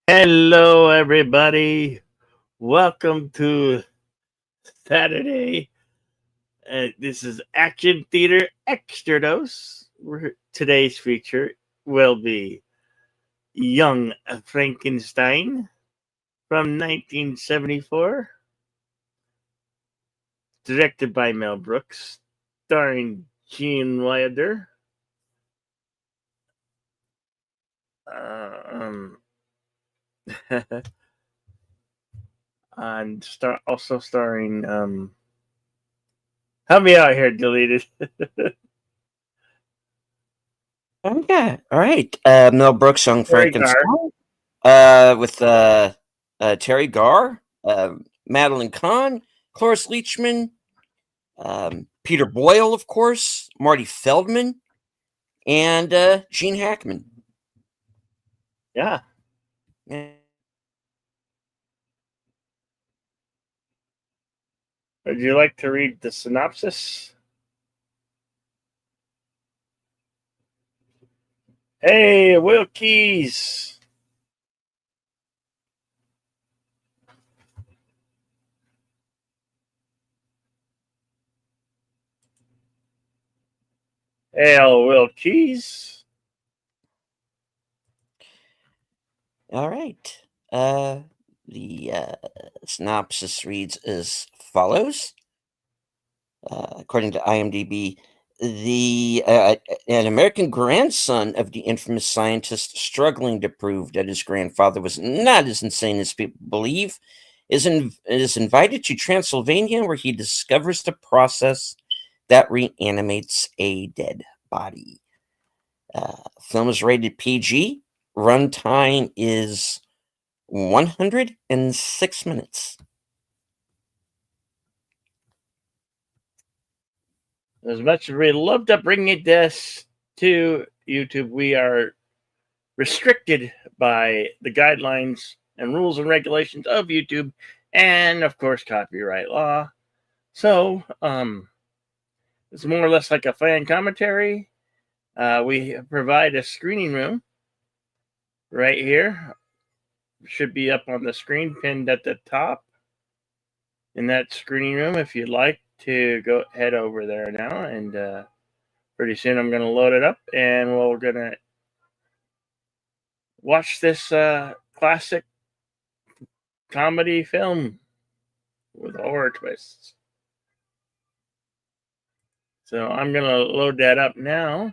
Hello, everybody. Welcome to Saturday. This is Action Theater Extra Dose. Today's feature will be Young Frankenstein from 1974, directed by Mel Brooks, starring Gene Wilder, um, and also starring. Help me out here, deleted. Yeah. All right. Mel Brooks, Young Terry Gar. Frankenstein, with Terry Garr, Madeline Kahn, Cloris Leachman, Peter Boyle, of course, Marty Feldman, and Gene Hackman. Yeah. Yeah. Would you like to read the synopsis? Hey, Will Keys. Hail, Will Keys. All right. The synopsis reads as follows. According to IMDb, the an American grandson of the infamous scientist struggling to prove that his grandfather was not as insane as people believe is invited to Transylvania, where he discovers the process that reanimates a dead body. Film is rated PG. Runtime is 106 minutes. As much as we'd love to bring this to YouTube, we are restricted by the guidelines and rules and regulations of YouTube and, of course, copyright law. So, it's more or less like a fan commentary. We provide a screening room right here. Should be up on the screen, pinned at the top. In that screening room, if you'd like to go head over there now, and pretty soon I'm going to load it up, and we're going to watch this classic comedy film with horror twists. So I'm going to load that up now.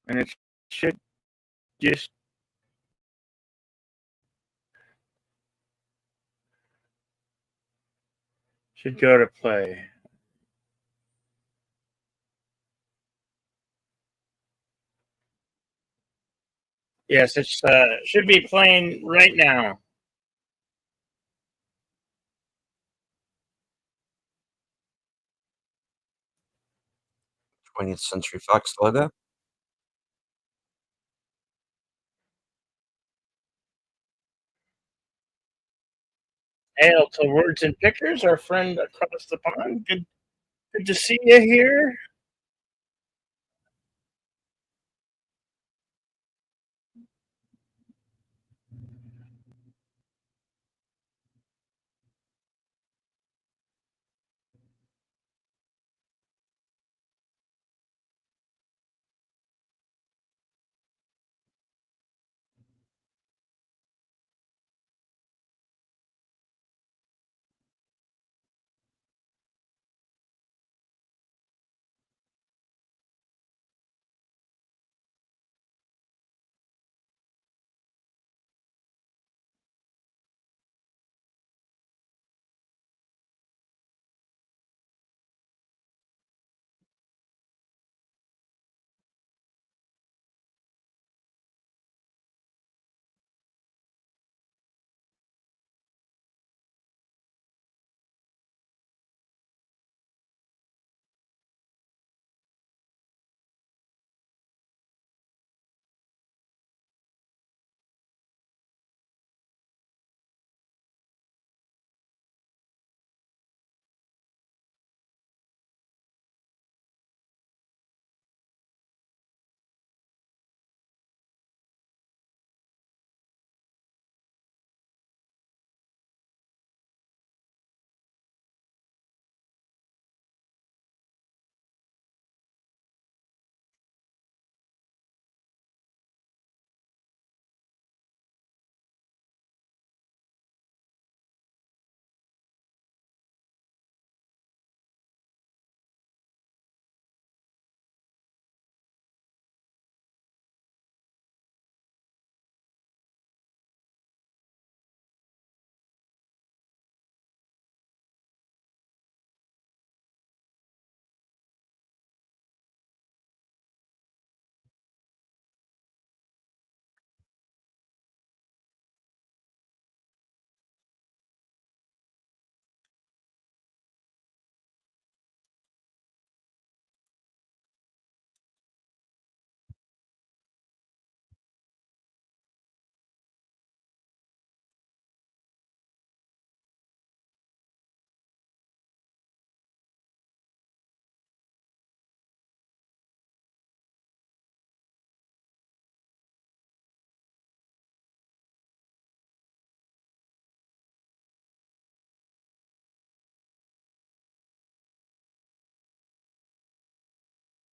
And it should just should go to play. Yes, it should be playing right now. 20th Century Fox logo. Hail to Words and Pictures, our friend across the pond. Good to see you here.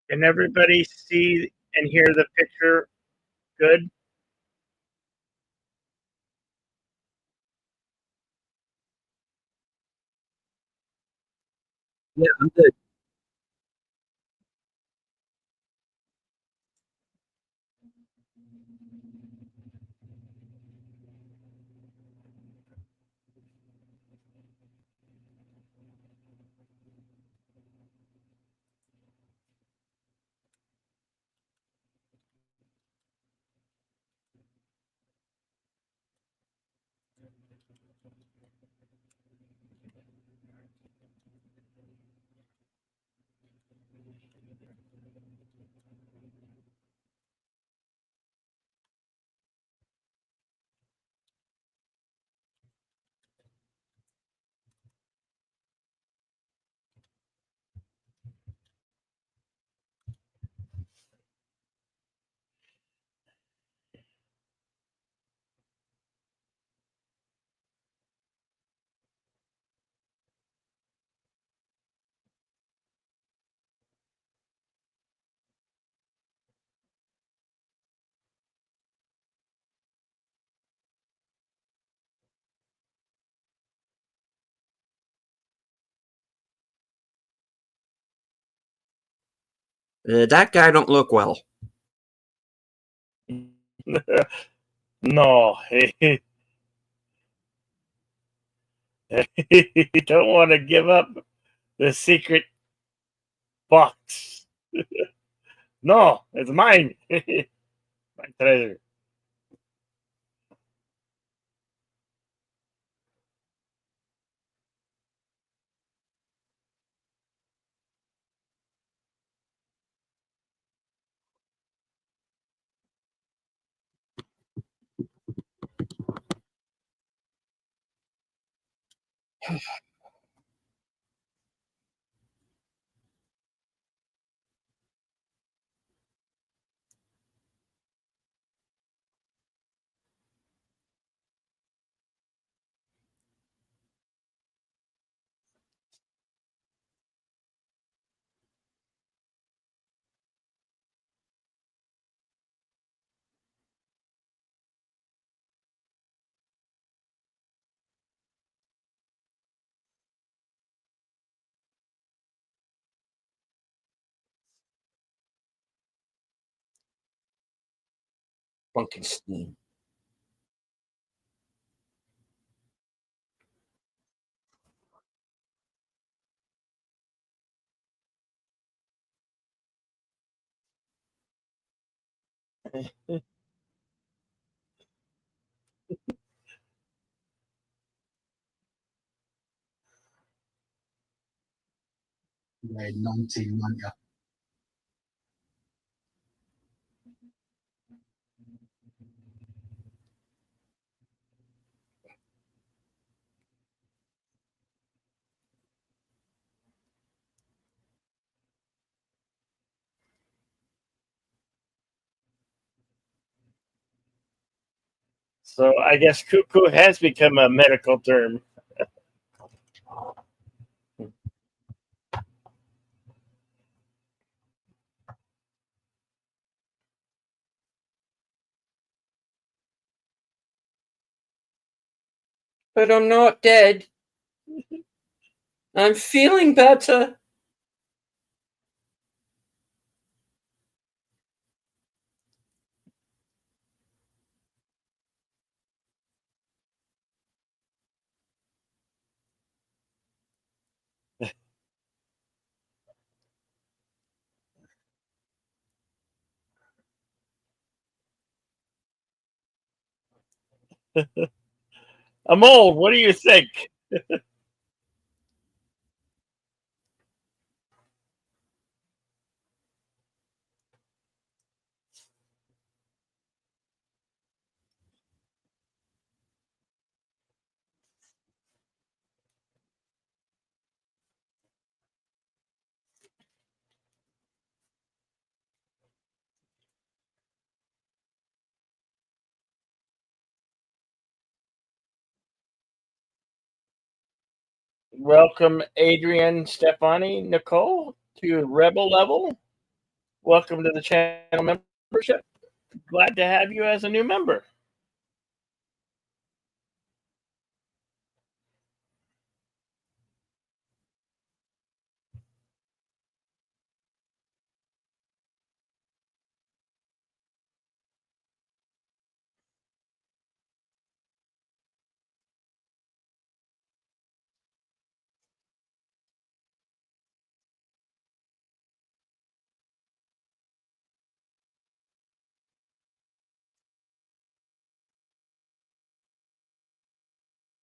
Can everybody see and hear the picture good? Yeah, I'm good. That guy don't look well. No, you don't want to give up the secret box. No, it's mine. My treasure. Frankenstein. Ngày 1990. So I guess cuckoo has become a medical term. But I'm not dead. I'm feeling better. I'm old. What do you think? Welcome, Adrian, Stefani, Nicole to Rebel Level. Welcome to the channel membership. Glad to have you as a new member.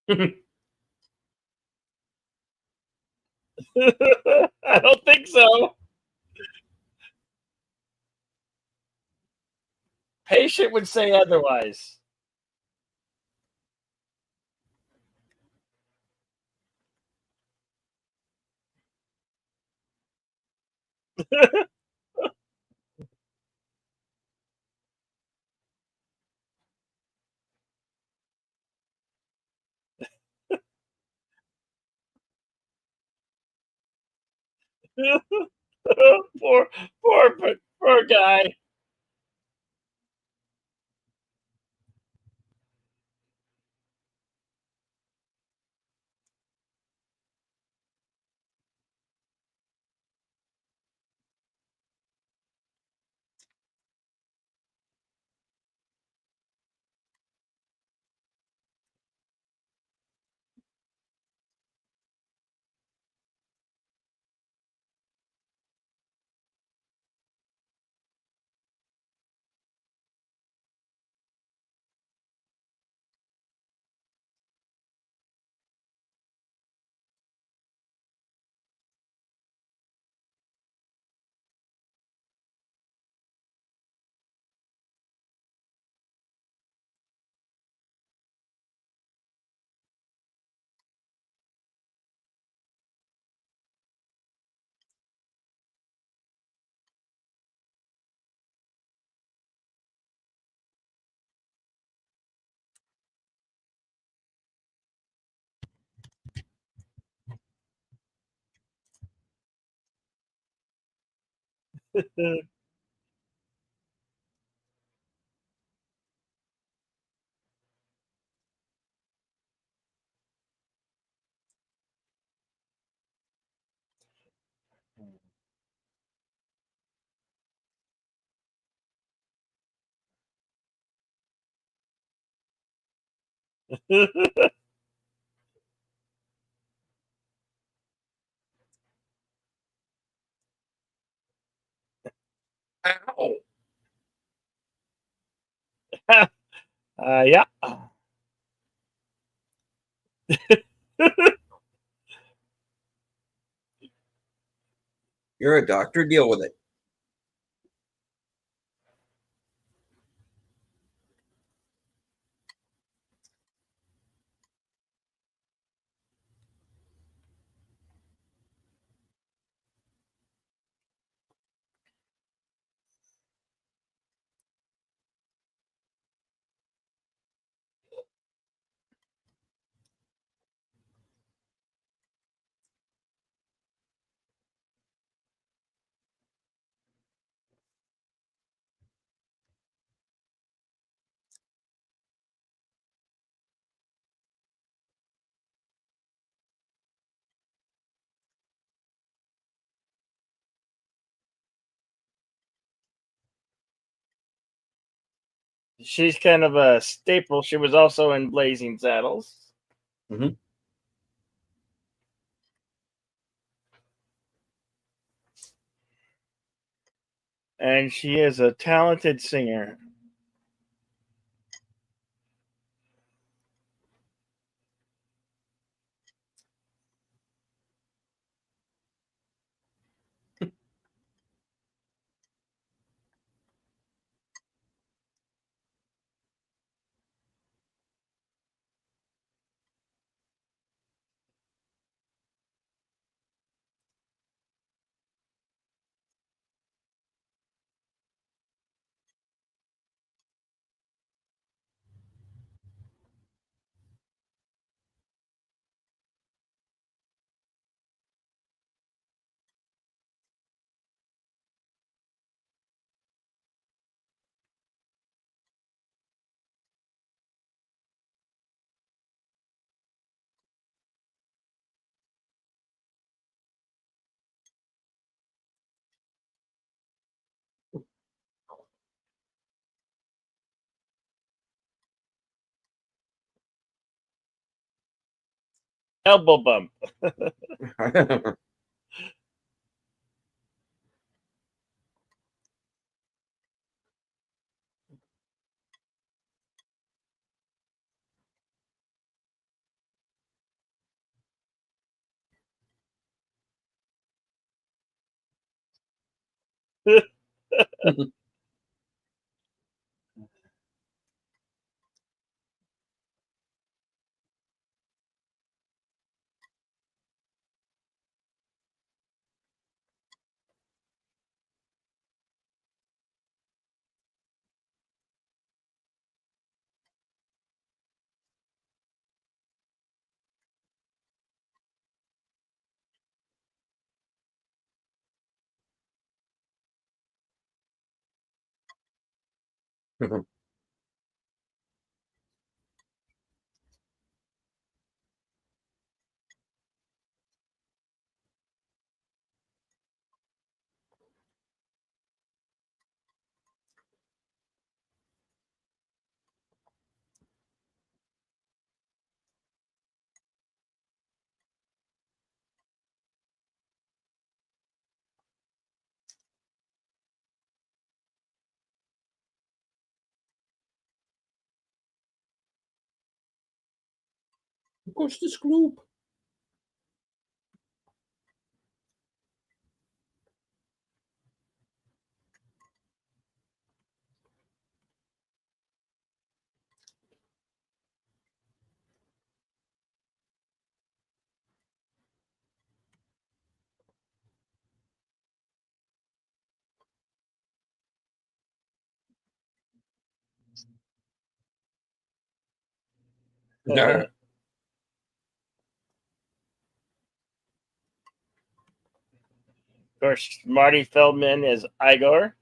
I don't think so. Patient would say otherwise. poor, poor guy. Ow. Yeah. You're a doctor, deal with it. She's kind of a staple. She was also in Blazing Saddles. Mm-hmm. And she is a talented singer. Elbow bump. Kost de Sloop. Of course, Marty Feldman is Igor.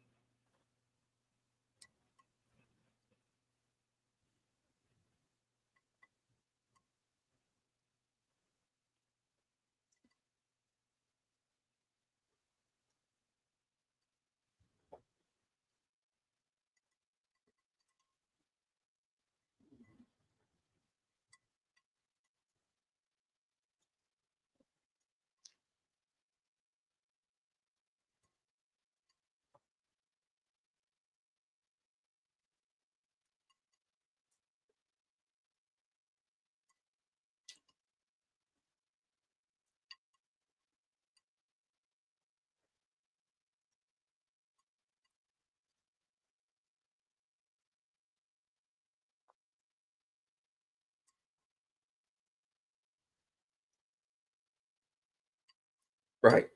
Right.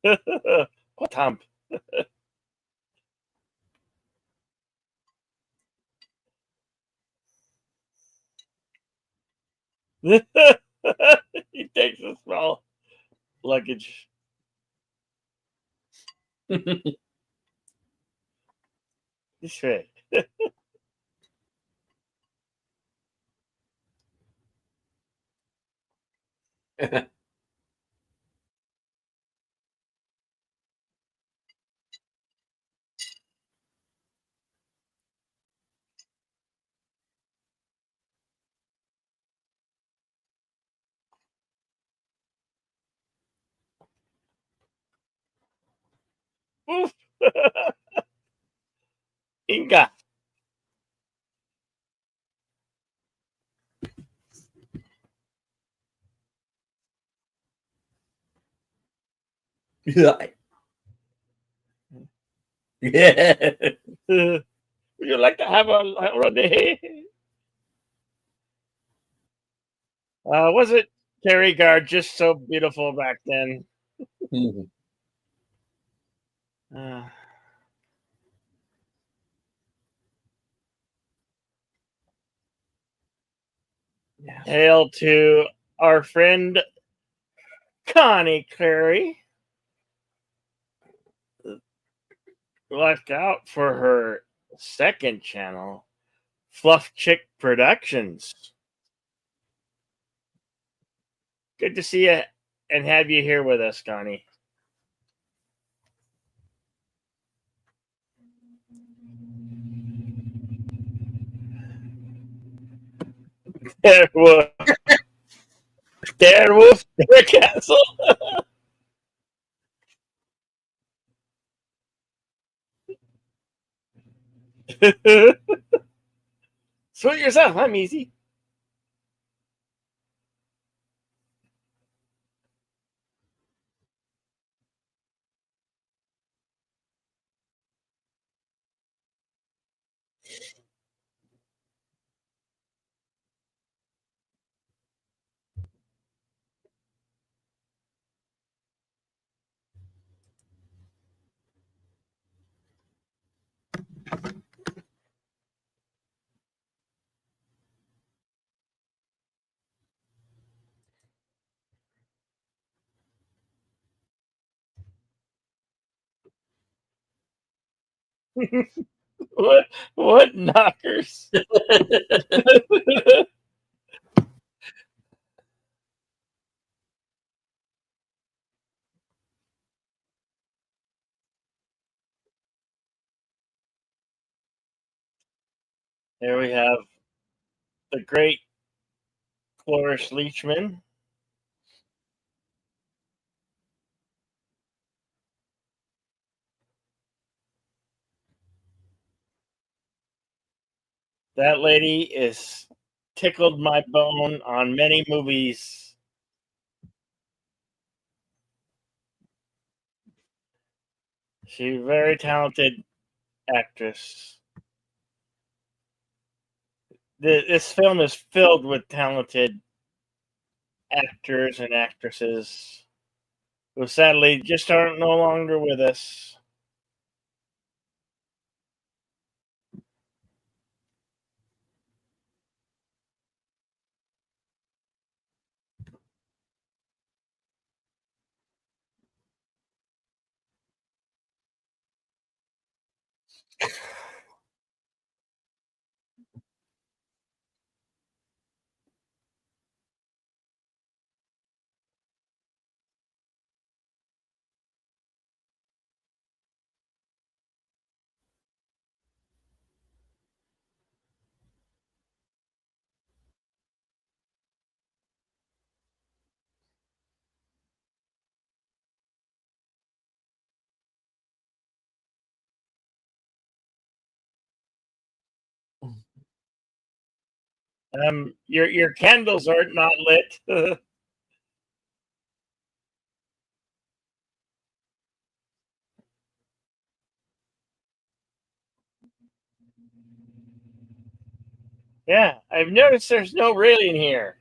What hump? He takes a small luggage. This way. Oof. Inga. Right. Yeah. Would you like to have a holiday? Was it Terry Guard just so beautiful back then? Mhm. Uh, Yeah. hail to our friend Connie Clary, left out for her second channel, Fluff Chick Productions. Good to see you and have you here with us, Connie. Well, Wolf, Dare Castle. Suit yourself. I'm easy. What? What knockers? Here we have the great Cloris Leachman. That lady is tickled my bone on many movies. She's a very talented actress. This film is filled with talented actors and actresses who sadly just aren't no longer with us. Your candles are not lit. Yeah, I've noticed there's no railing here.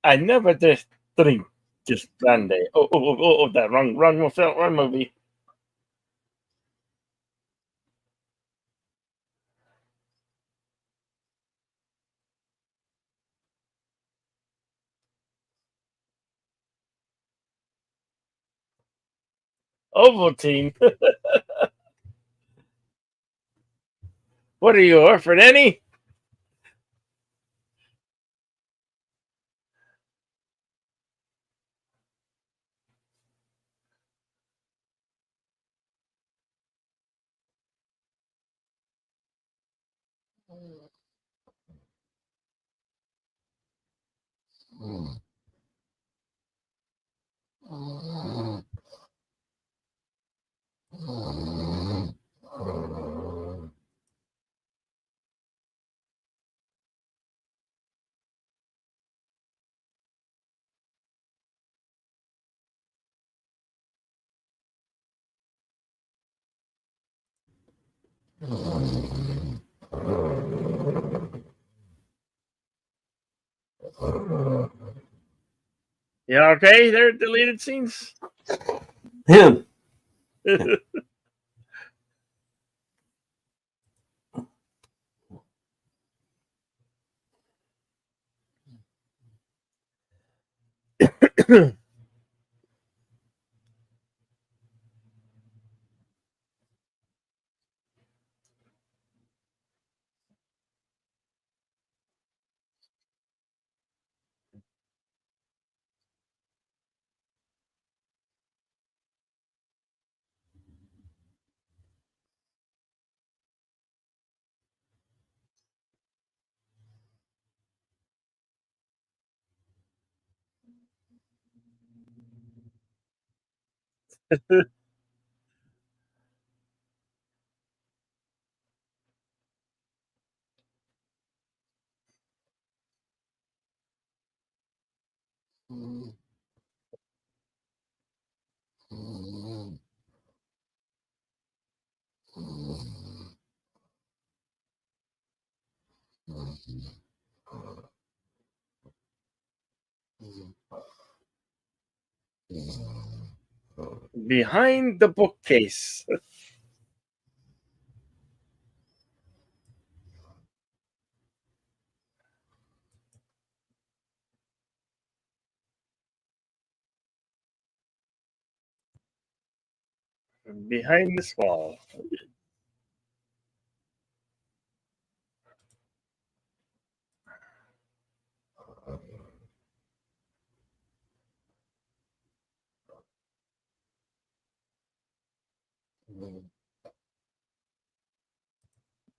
I never just drink just brandy. Oh, that wrong movie. Ovaltine. What are you, orphan Annie? Yeah, okay, they're deleted scenes. Him. Behind the bookcase. Behind this wall.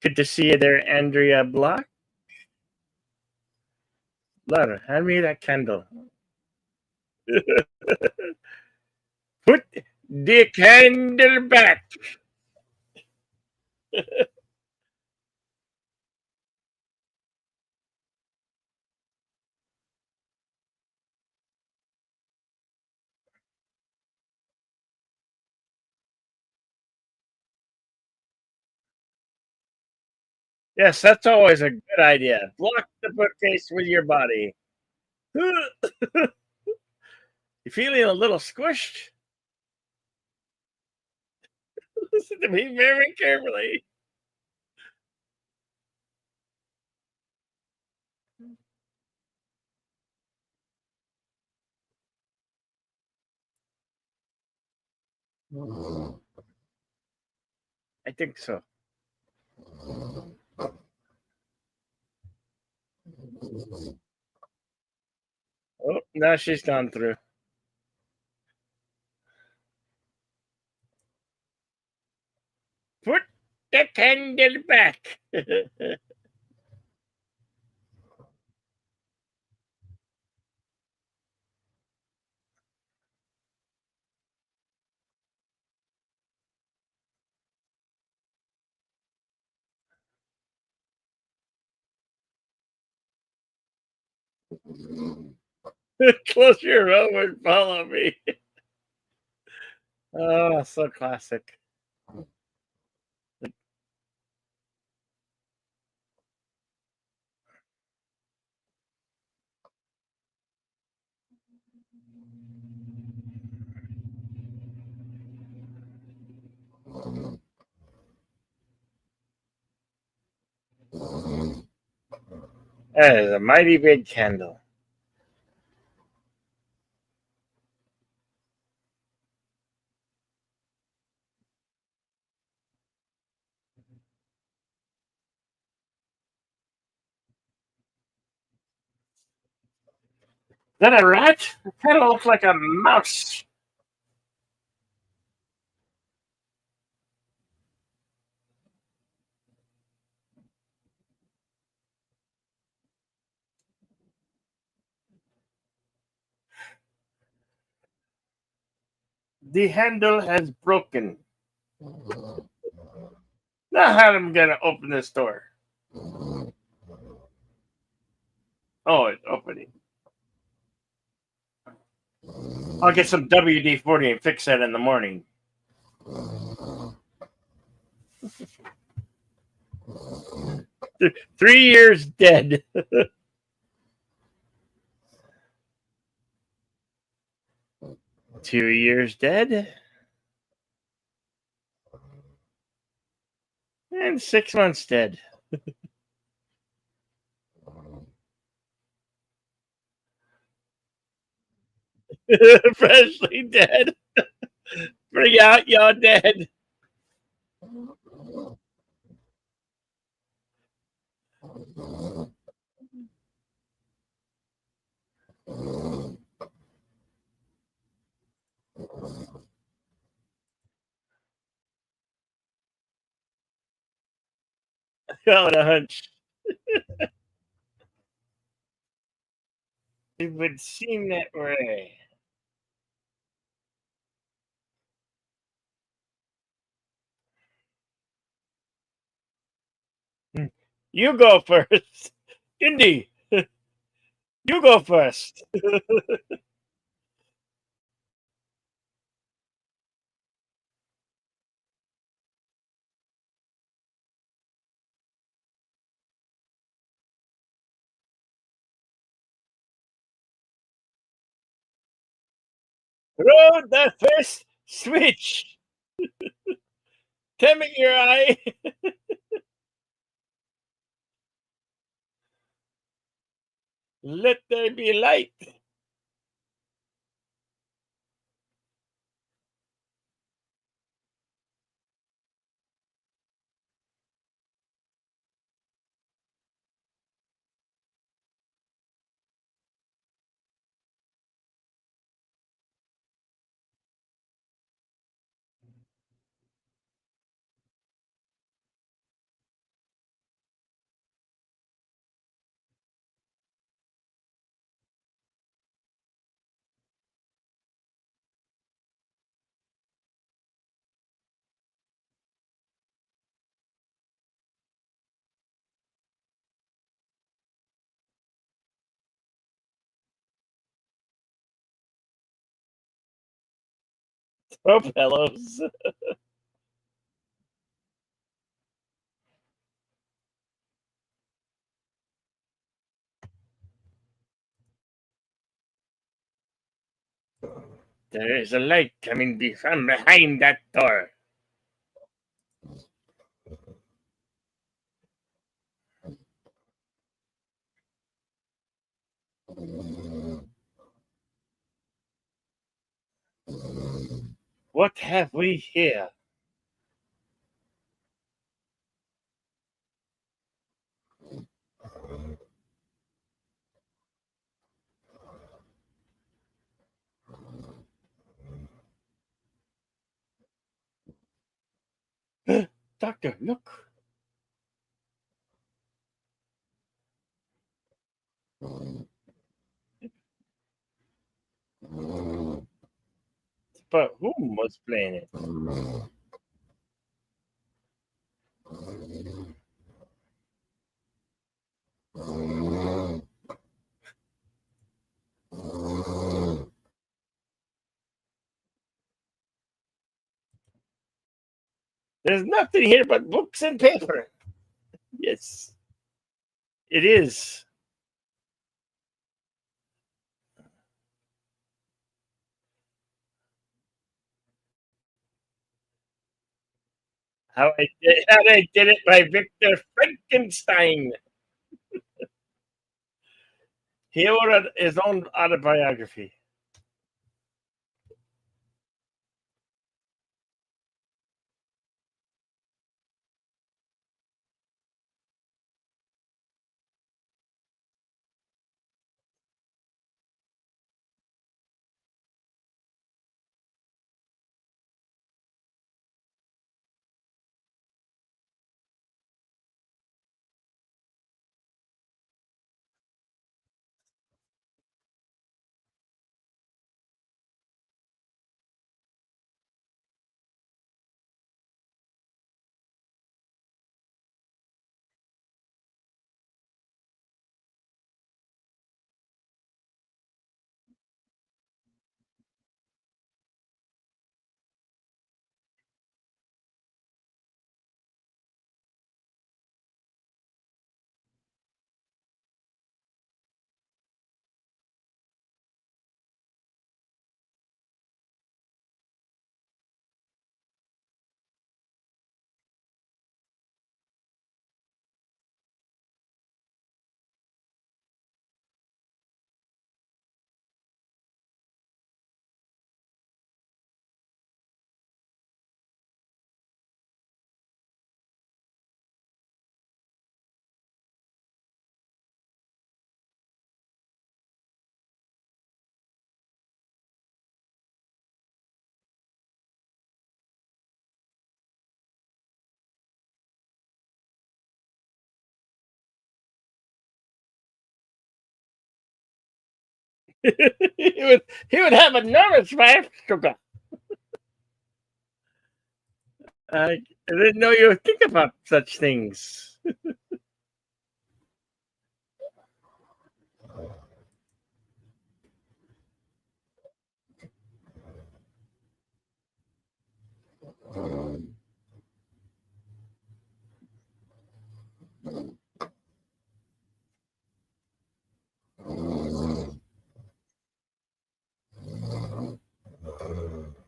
Good to see you there, Andrea Block. Lara, hand me that candle. Put the candle back. Yes, that's always a good idea. Block the bookcase with your body. You feeling a little squished? Listen to me very carefully. I think so. Oh, now she's gone through. Put the candle back. Close your room and follow me. Oh, so classic. That is a mighty big candle. Is that a rat? It kind of looks like a mouse. The handle has broken. Now, how am I going to open this door? Oh, it's opening. I'll get some WD-40 and fix that in the morning. 3 years dead. 2 years dead. And 6 months dead. Freshly dead. Bring out your dead. Got a hunch. It would seem that way. You go first. Indy, you go first. Throw the first switch. Tell me your eye. Let there be light. Throw pillows. There is a light coming from behind that door. What have we here? Doctor, look. But whom was playing it? There's nothing here but books and paper. Yes, it is. How I did it by Victor Frankenstein. He wrote his own autobiography. he would have a nervous laugh. I didn't know you would think about such things.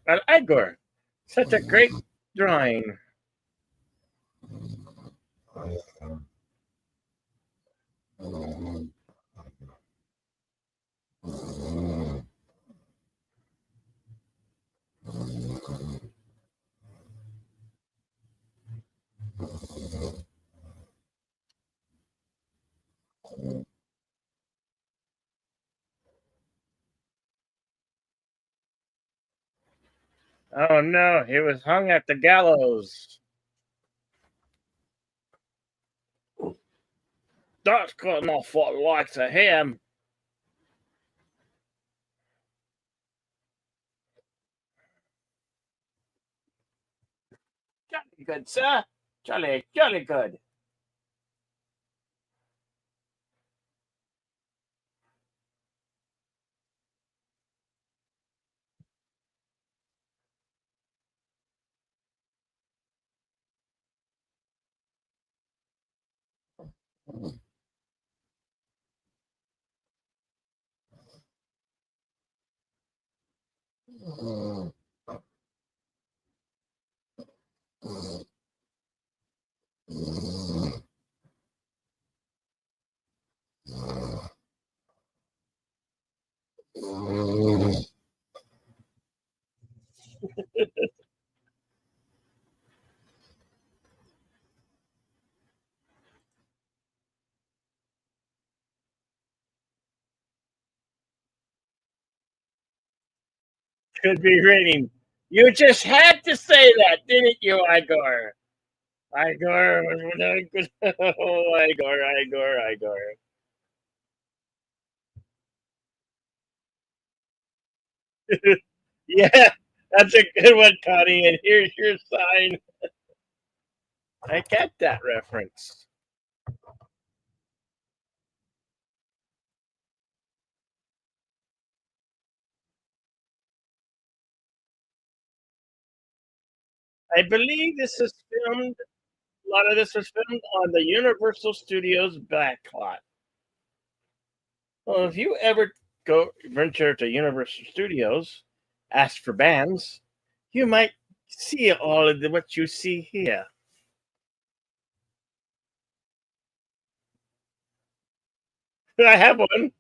But Igor, such a great drawing. Oh no, he was hung at the gallows. That's good enough for the likes of him. Jolly good, sir. Jolly, jolly good. Could be raining. You just had to say that, didn't you, Igor? Igor, oh, Igor. Yeah, that's a good one, Connie. And here's your sign. I get that reference. I believe this is filmed. A lot of this was filmed on the Universal Studios backlot. Well, if you ever go venture to Universal Studios, ask for bands, you might see all of what you see here. I have one.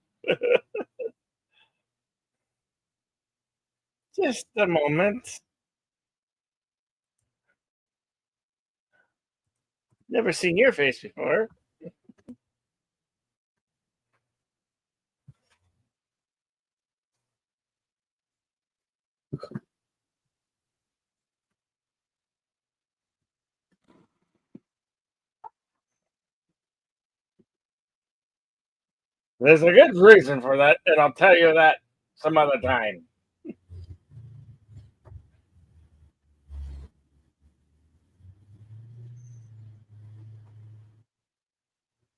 Just a moment. Never seen your face before. There's a good reason for that, and I'll tell you that some other time.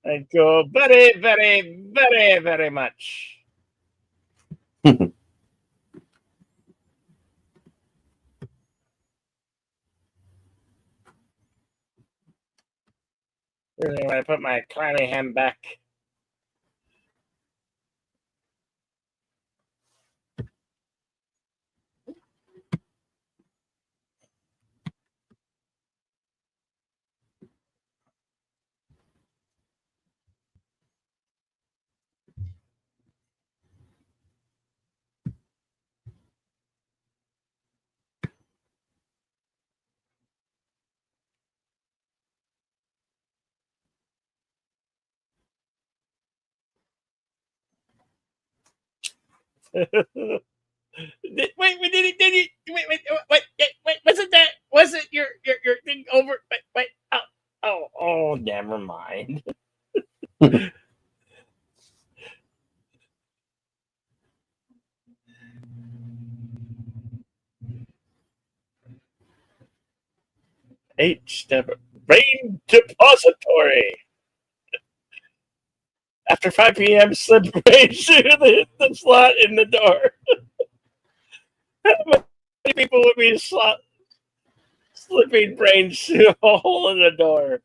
Thank you very, very, very, very much. Really want to put my clammy hand back. Wait, wasn't that, wasn't your thing over? Oh, never mind. H-step brain depository. After 5 p.m., slip brain through the slot in the door. How many people would be slipping brains through a hole in the door?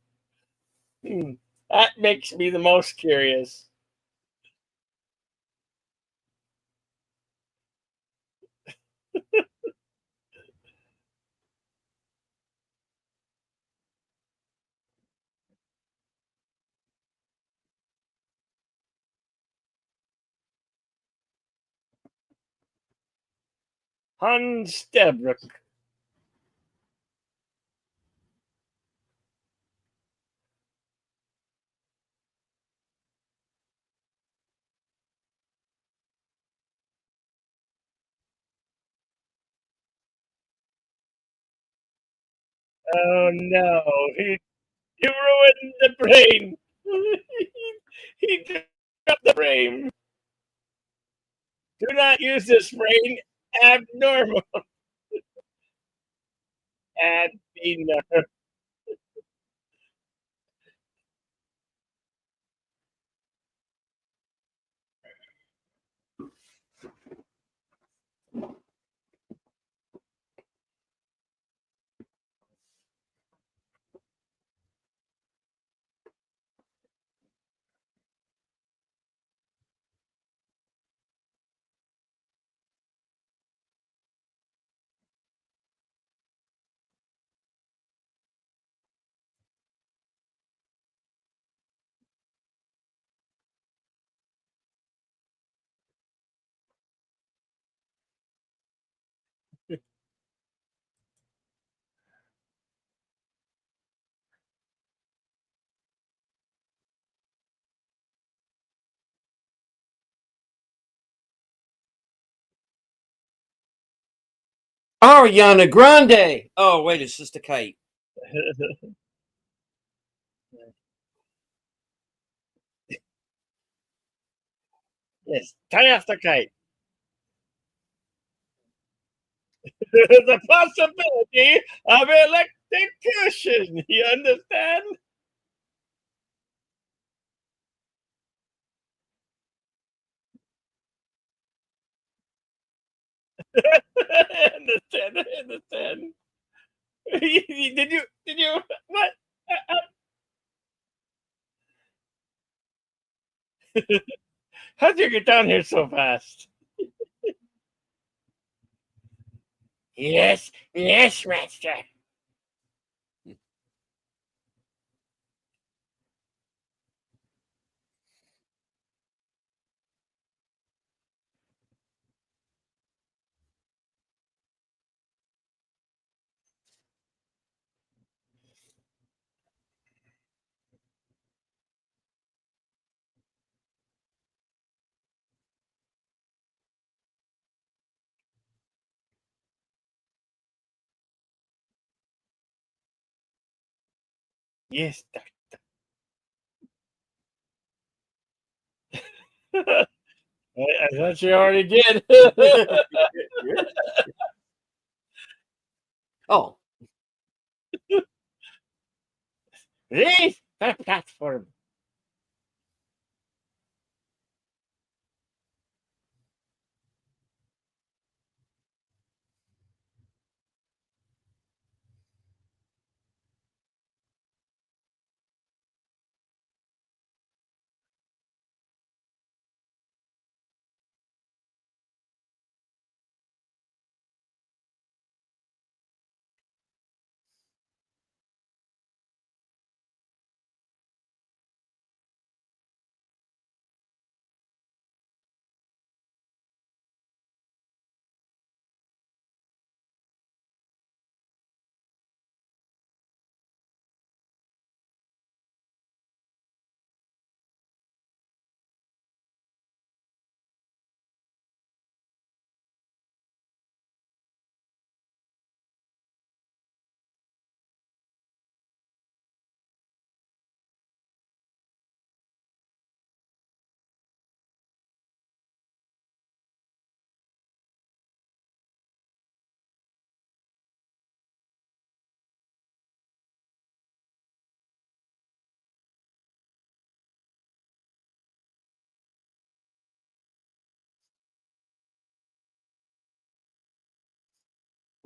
That makes me the most curious. Hans Debruck. Oh no, you ruined the brain. He dropped the brain. Do not use this brain. Abnormal. Abnormal. Ariana Grande. Oh, wait, it's just a kite. Yes, tie off the kite. The possibility of electrocution. You understand? I understand. I understand. Did you? What? How'd you get down here so fast? Yes, yes, master. Yes, I thought you already did. Oh, Leave the platform.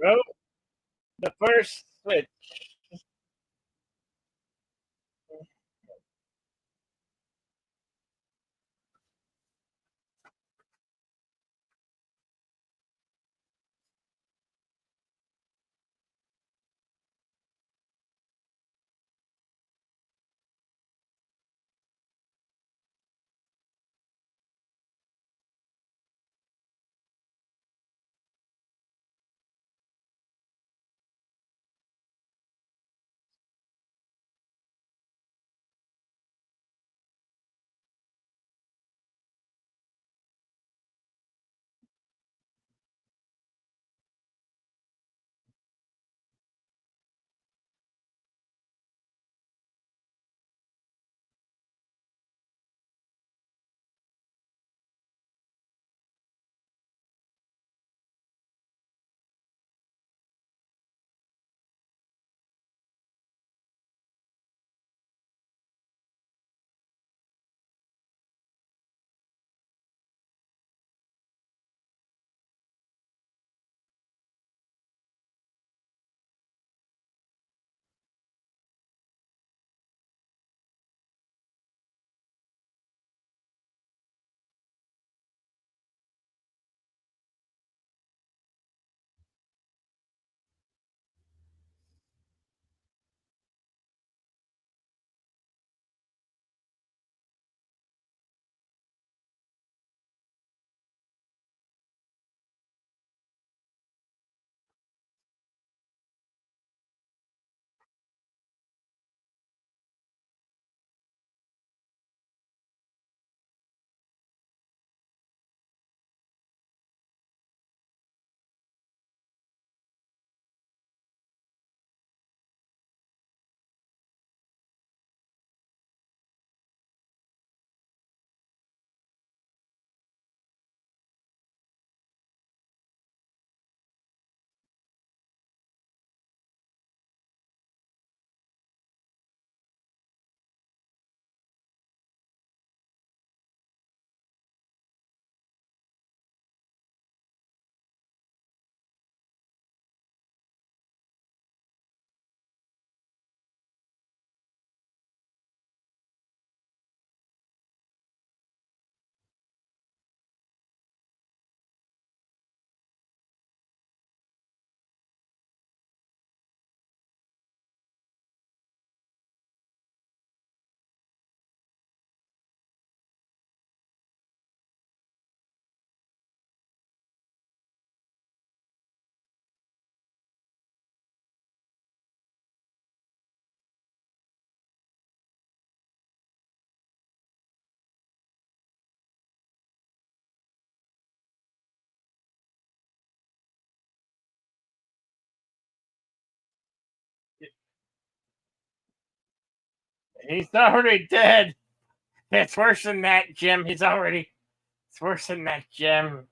Throw the first switch. He's already dead. It's worse than that, Jim. It's worse than that, Jim.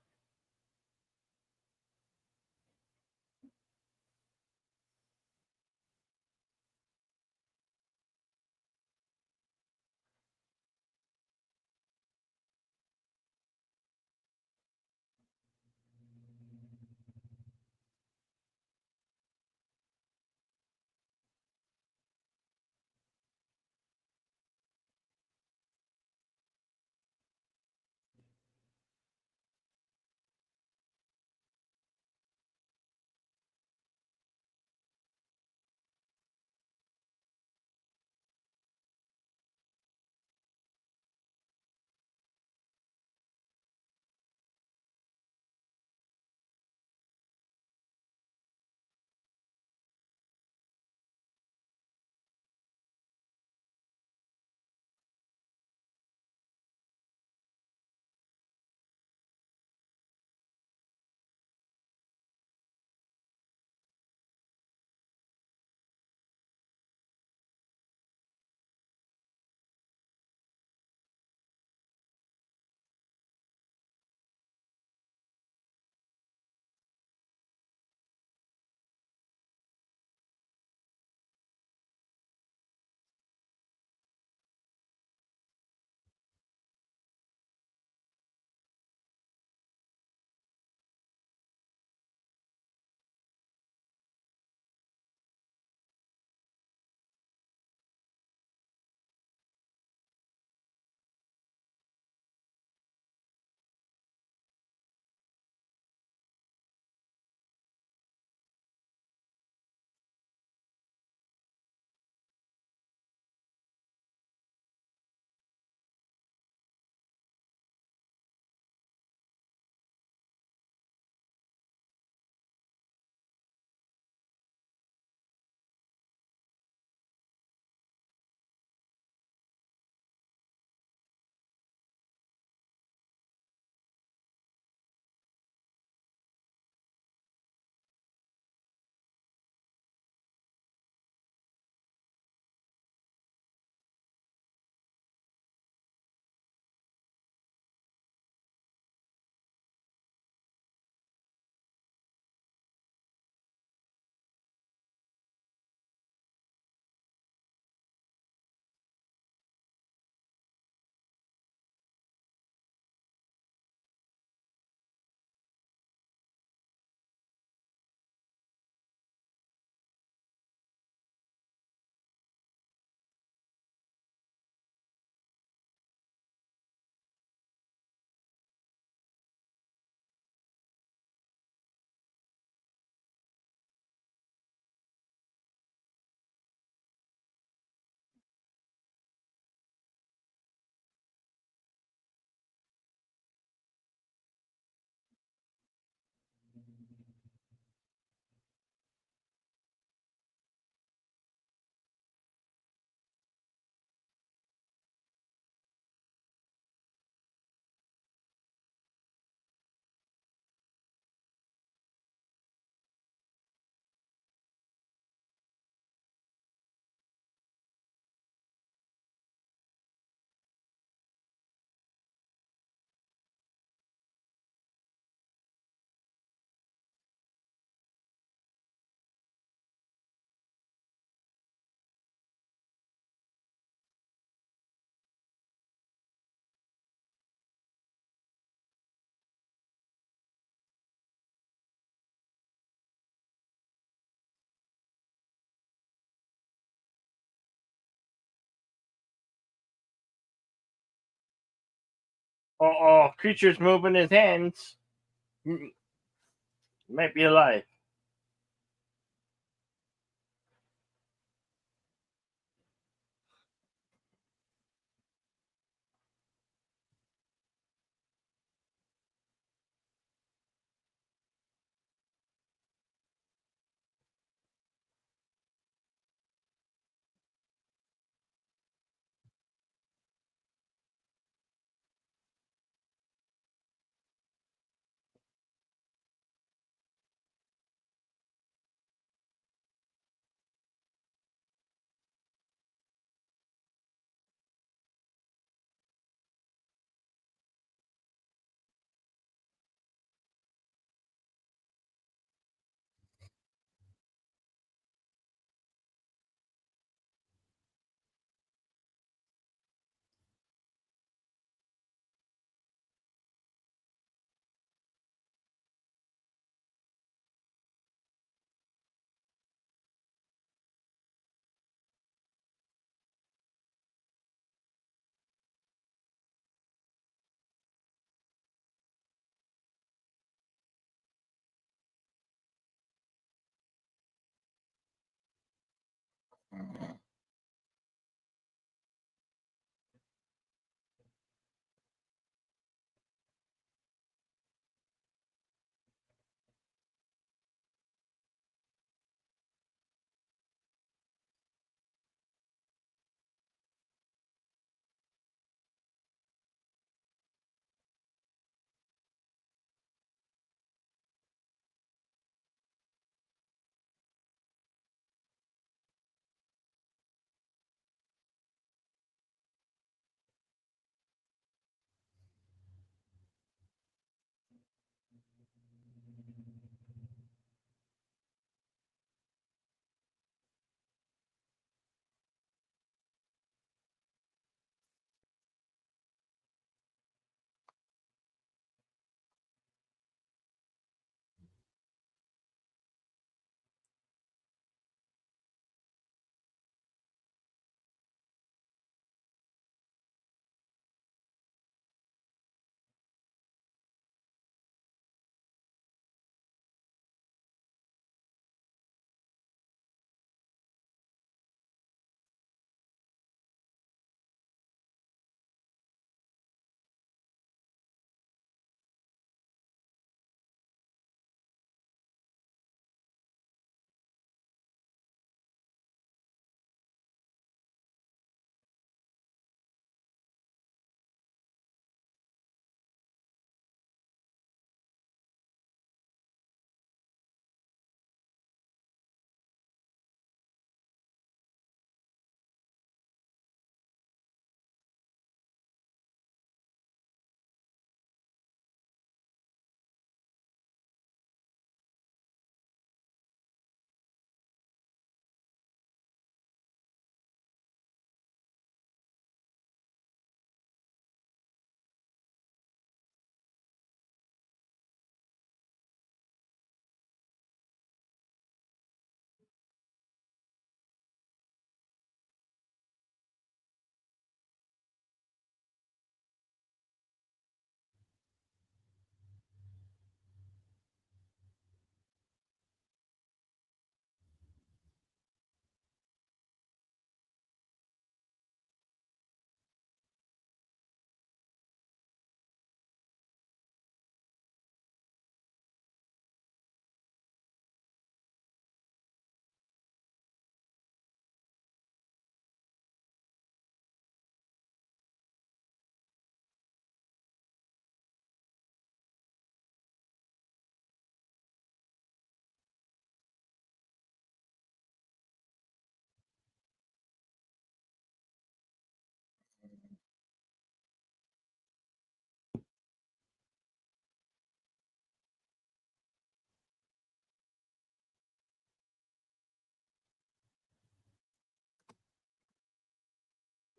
Oh, creature's moving his hands. Might be alive.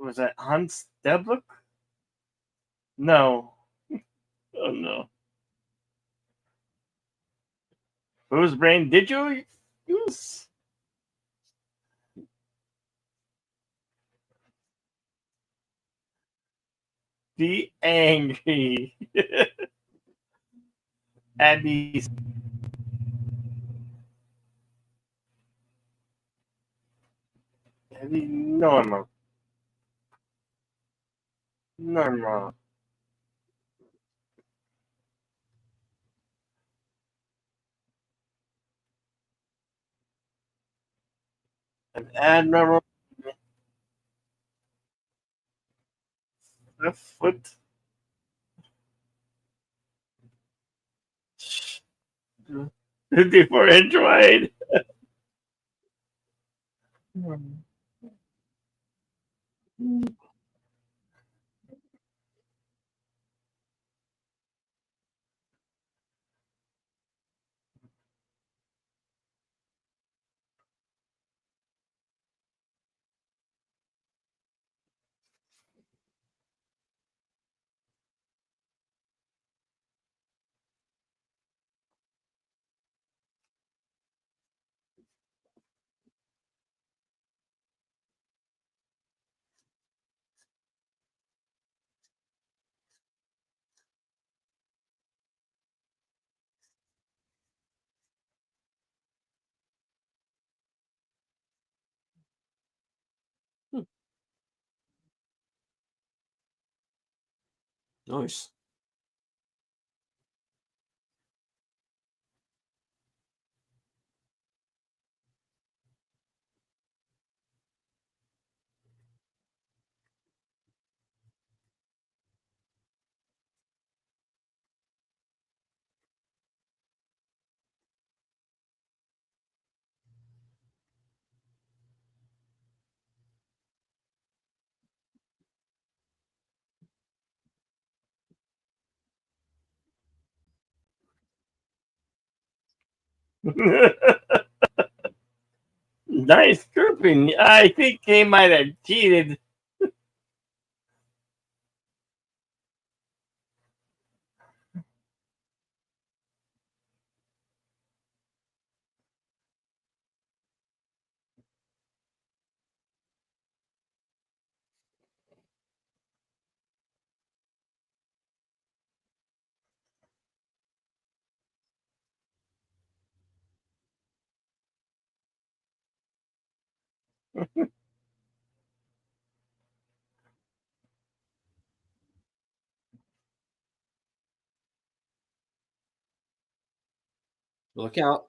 Was that Hans Debluck? No. Oh no. Whose brain did you use? Be angry. And be normal. Normal. An abnormal foot. Before Android. Nice. Nice grouping. I think they might have cheated. Look out.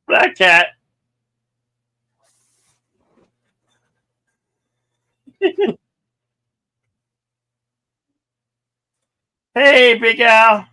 Black cat. Hey, Big Al.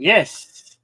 Yes.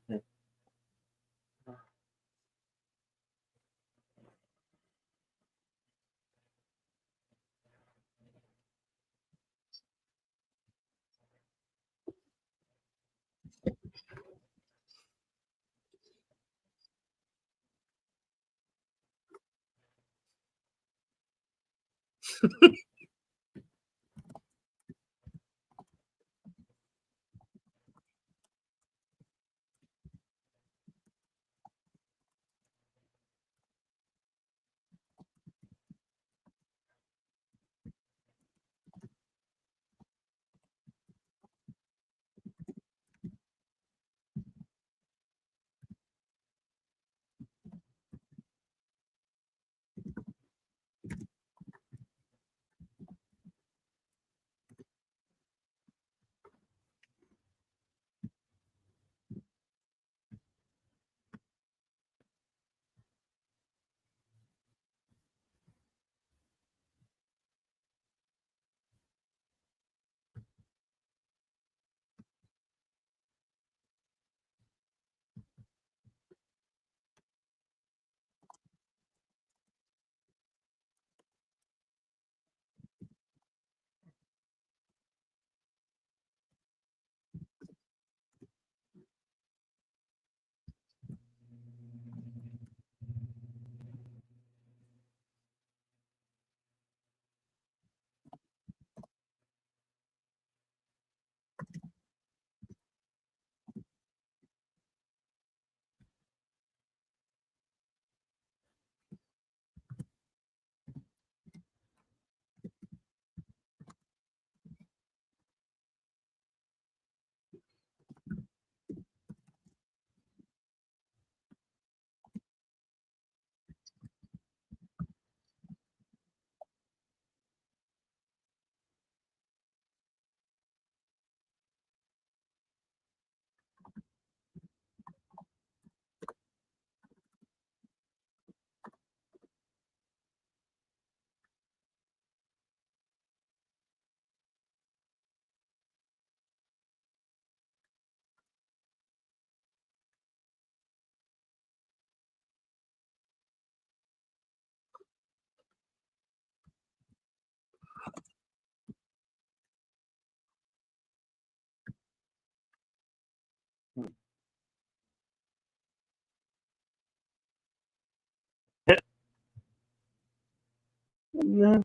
No.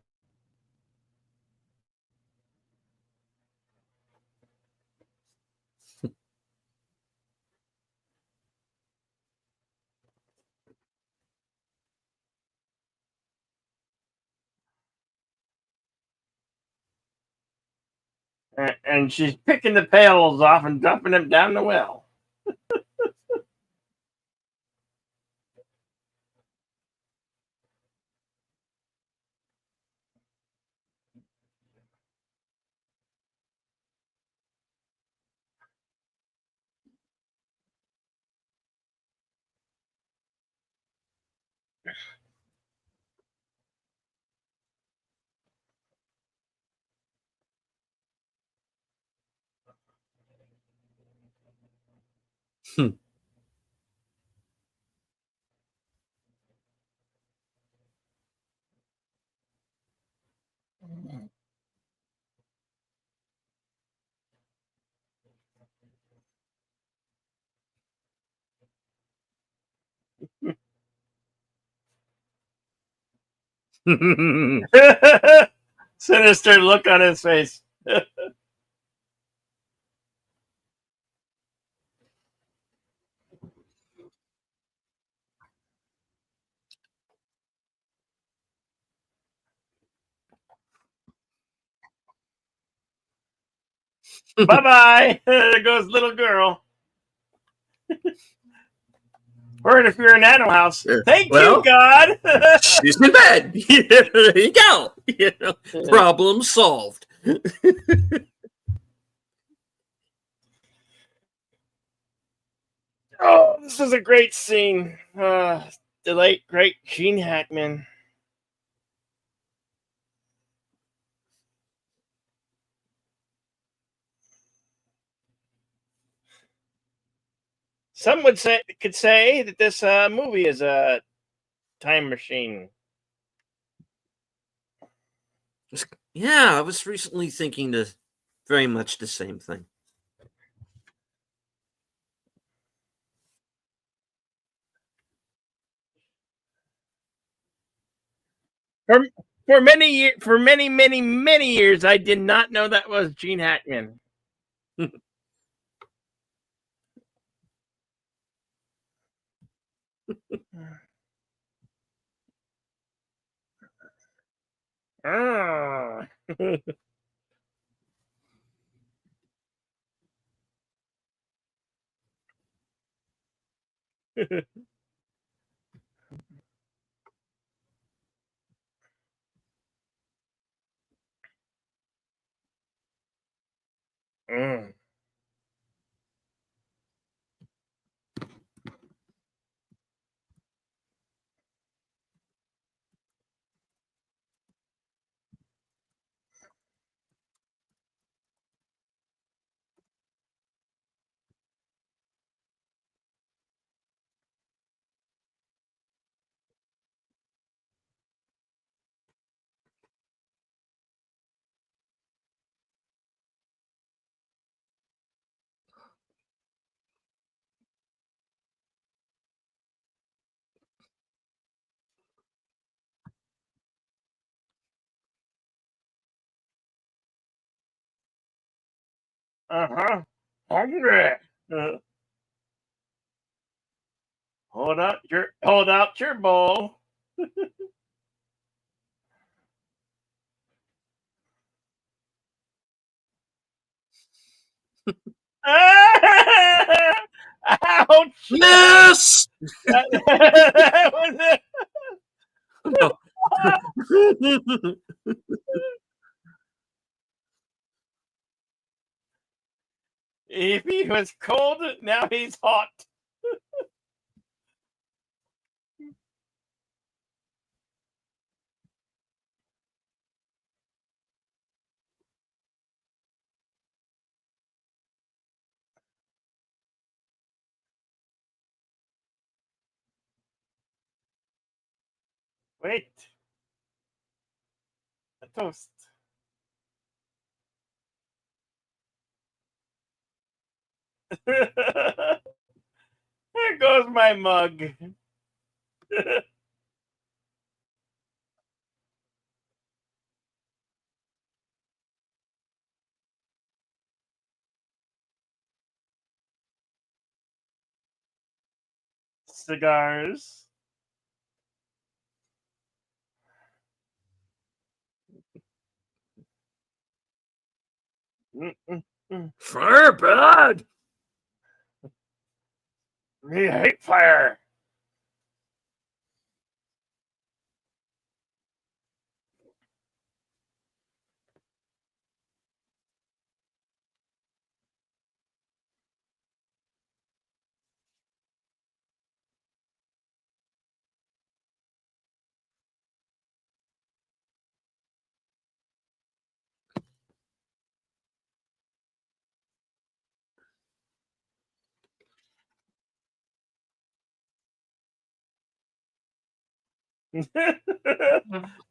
And she's picking the pails off and dumping them down the well. Sinister look on his face. Bye-bye. There goes little girl. Or if you're in Animal House, thank you, God. She's in bed. There you go. Problem solved. Oh, this is a great scene. The late, great Gene Hackman. Some could say that this movie is a time machine. Yeah, I was recently thinking very much the same thing. For many years, I did not know that was Gene Hackman. Ah. Mm. Uh-huh. Hungry. Uh, hold out your bowl. Ouch! Yes. That was it. No. If he was cold, now he's hot. Wait. A toast. There goes my mug. cigars. Fire bad. We hate fire.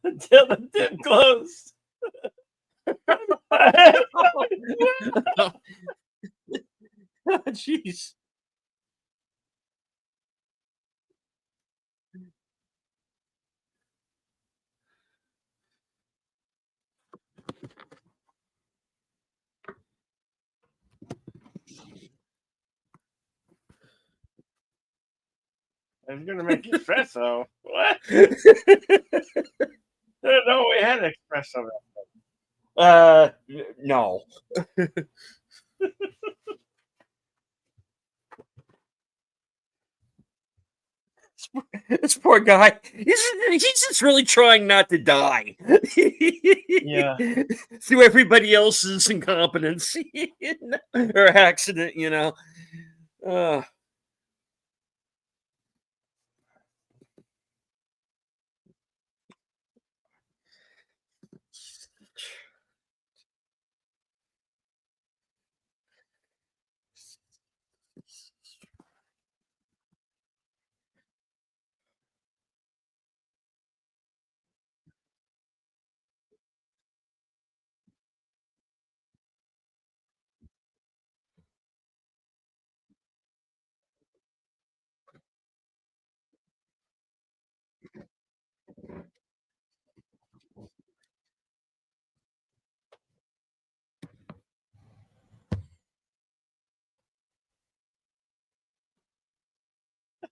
Until the dip closed. Jeez. I was gonna make espresso. What? No, we had espresso. No. This poor guy. He's just really trying not to die. Yeah. Through everybody else's incompetence or accident, you know. Uh,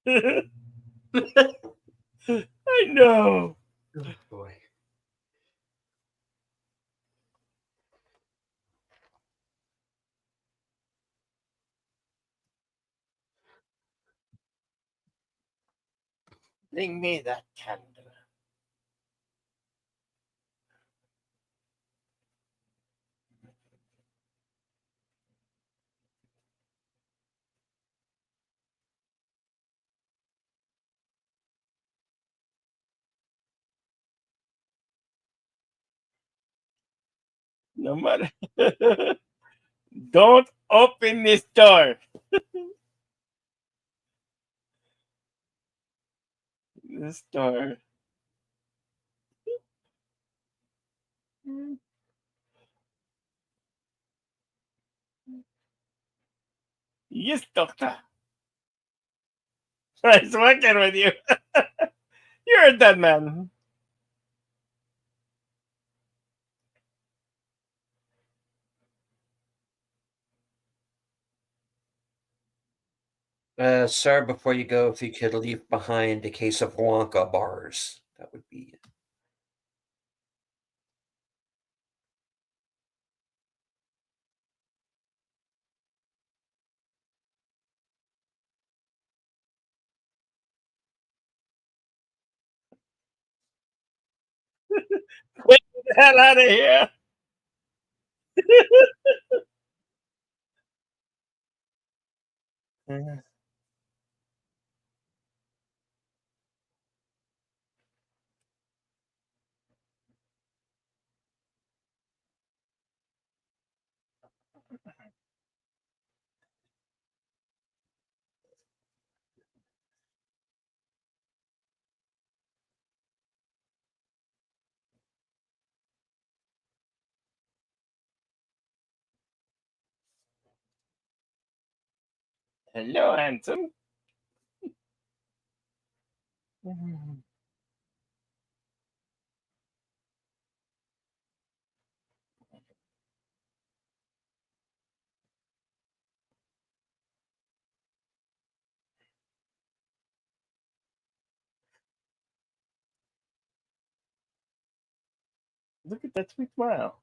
I know. Oh boy. Bring me that candle. No matter. Don't open this door. This door. Yes, doctor. Nice working with you. You're a dead man. Sir, before you go, if you could leave behind a case of Wonka bars, that would be. Get the hell out of here. Hello, handsome. Look at that sweet smile.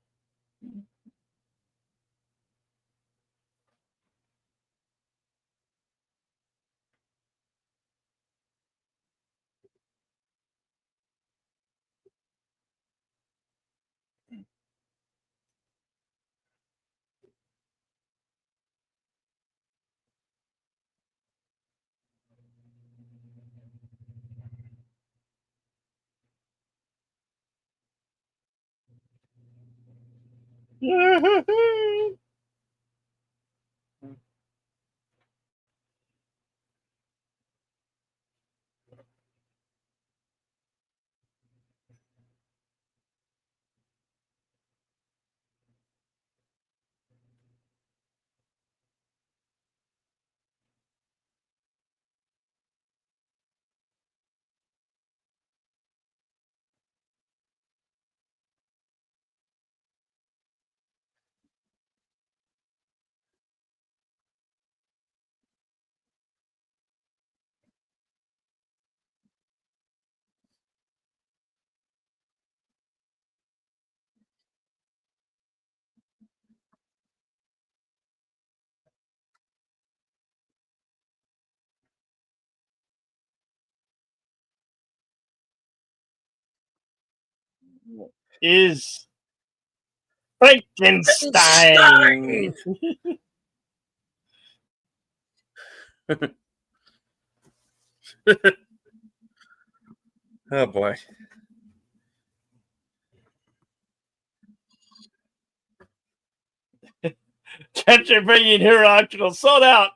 Is Frankenstein. Oh boy. Catcher bringing her optional sold out.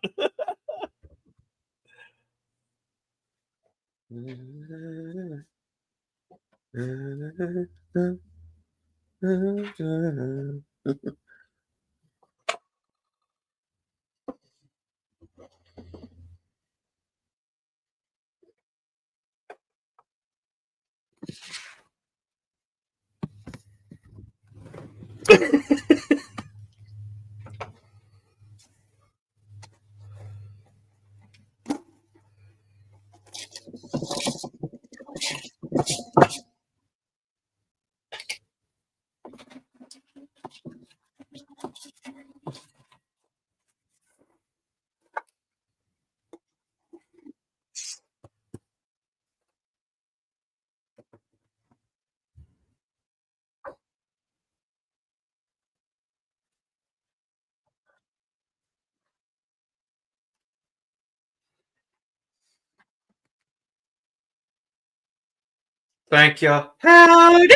Thank you. Howdy.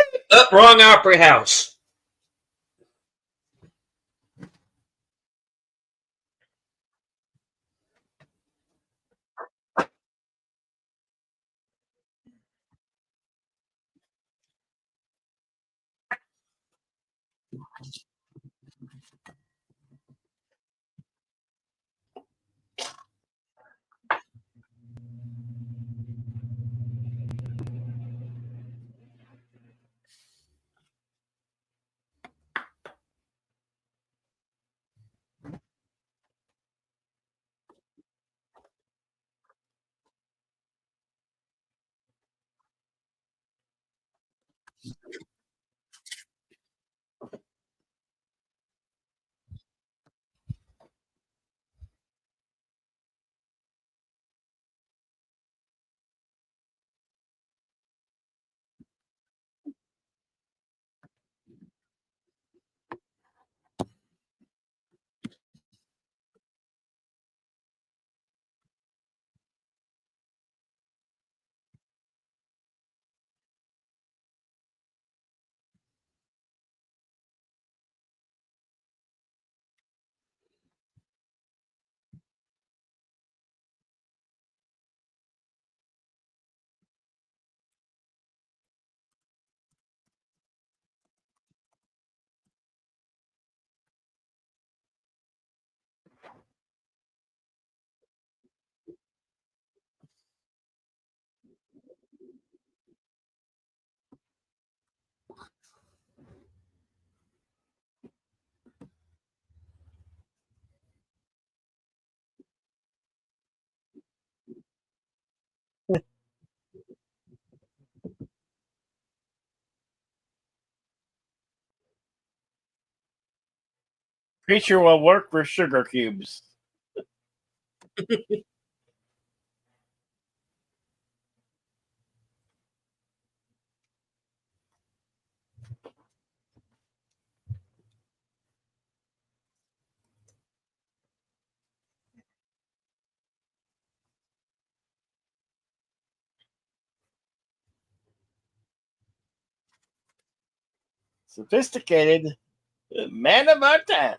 Wrong opera house. Creature will work for sugar cubes. Sophisticated man of our town.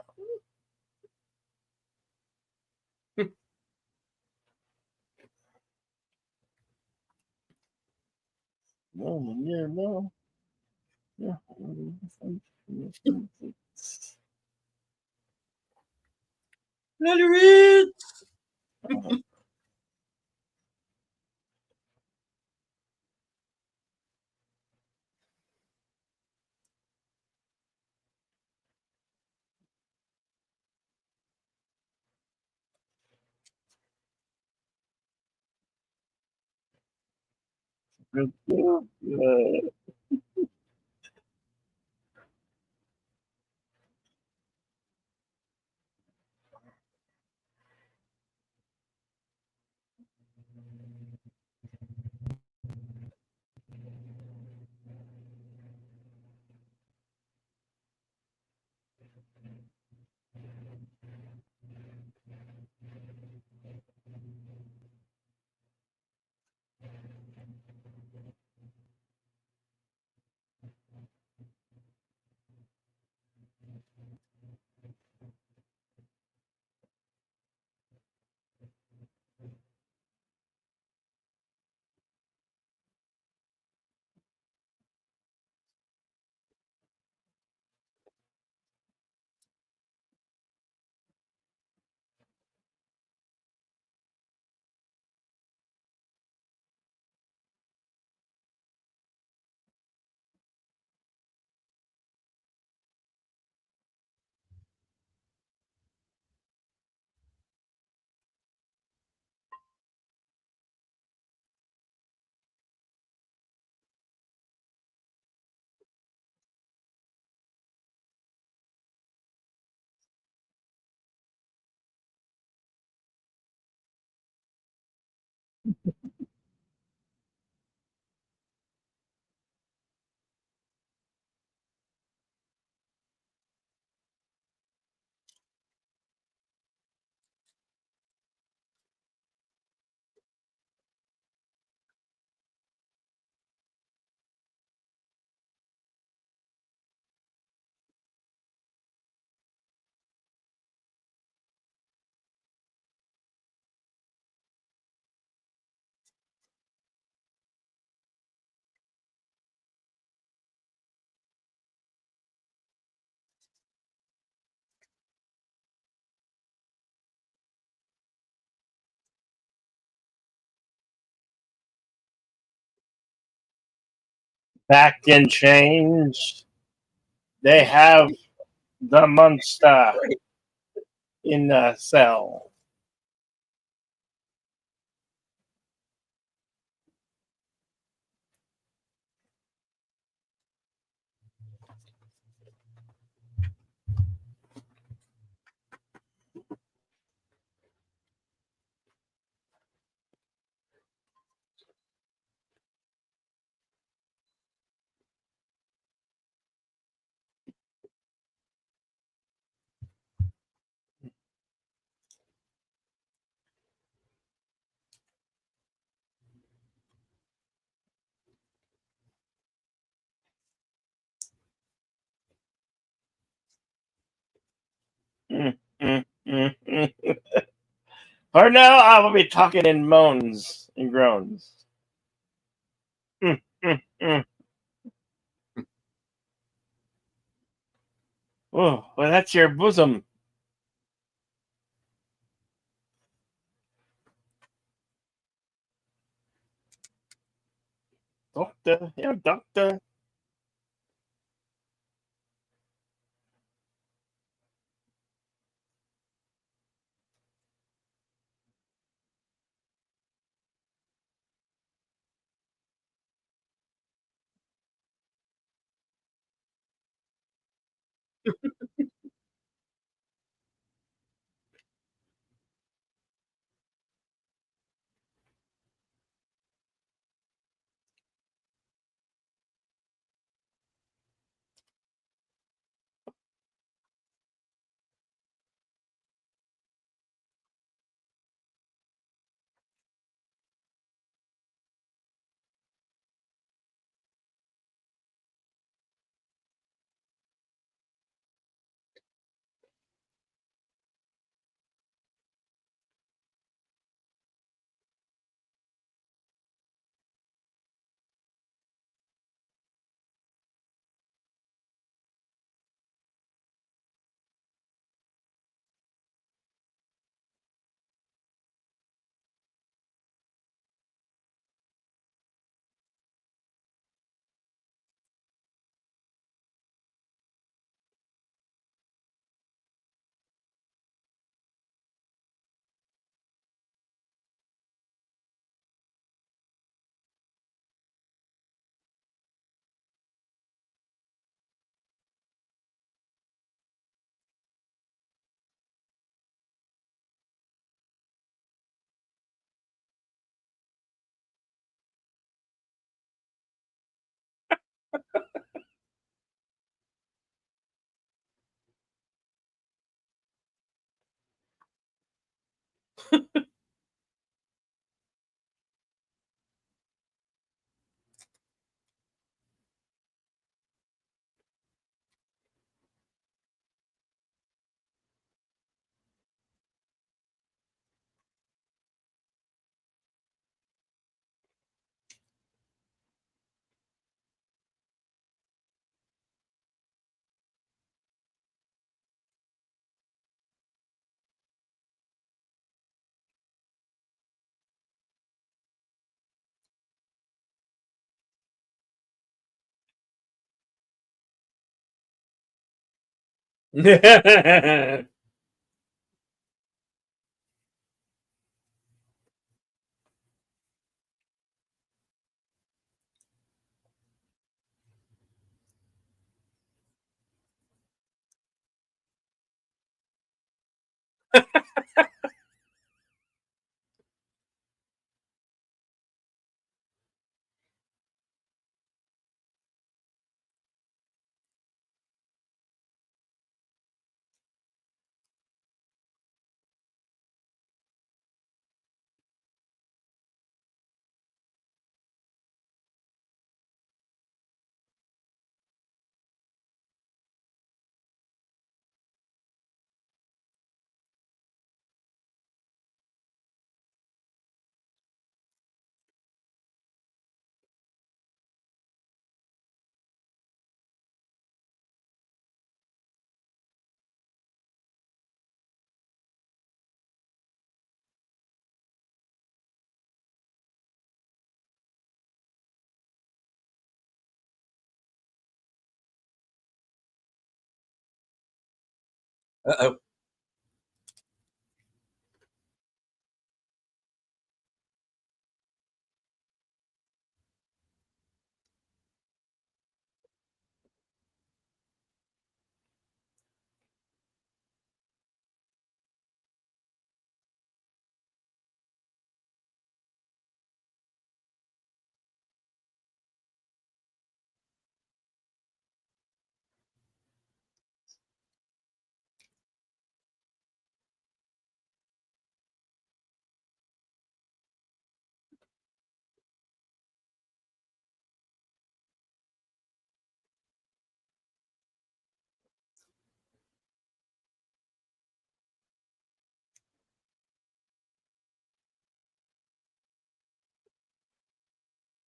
No, yeah, no. Yeah. Hillary! Back in change. They have the monster in the cell. Mm, mm, mm, mm. For now, I will be talking in moans and groans. Mm, mm, mm. Oh, well, that's your bosom. Doctor, yeah, doctor. Uh-oh.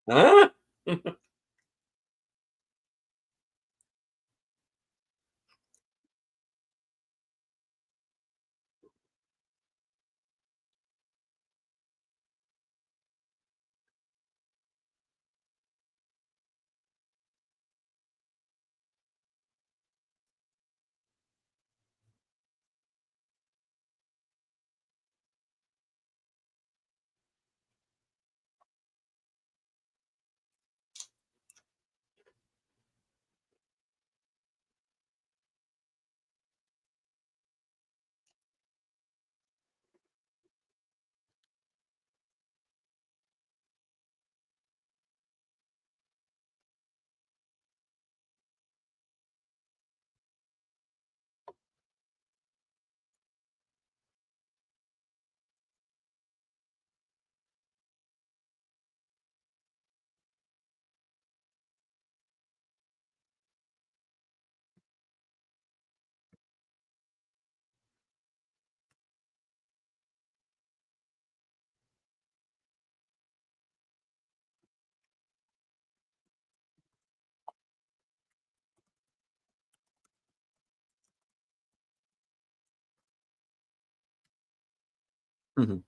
Huh? Mhm.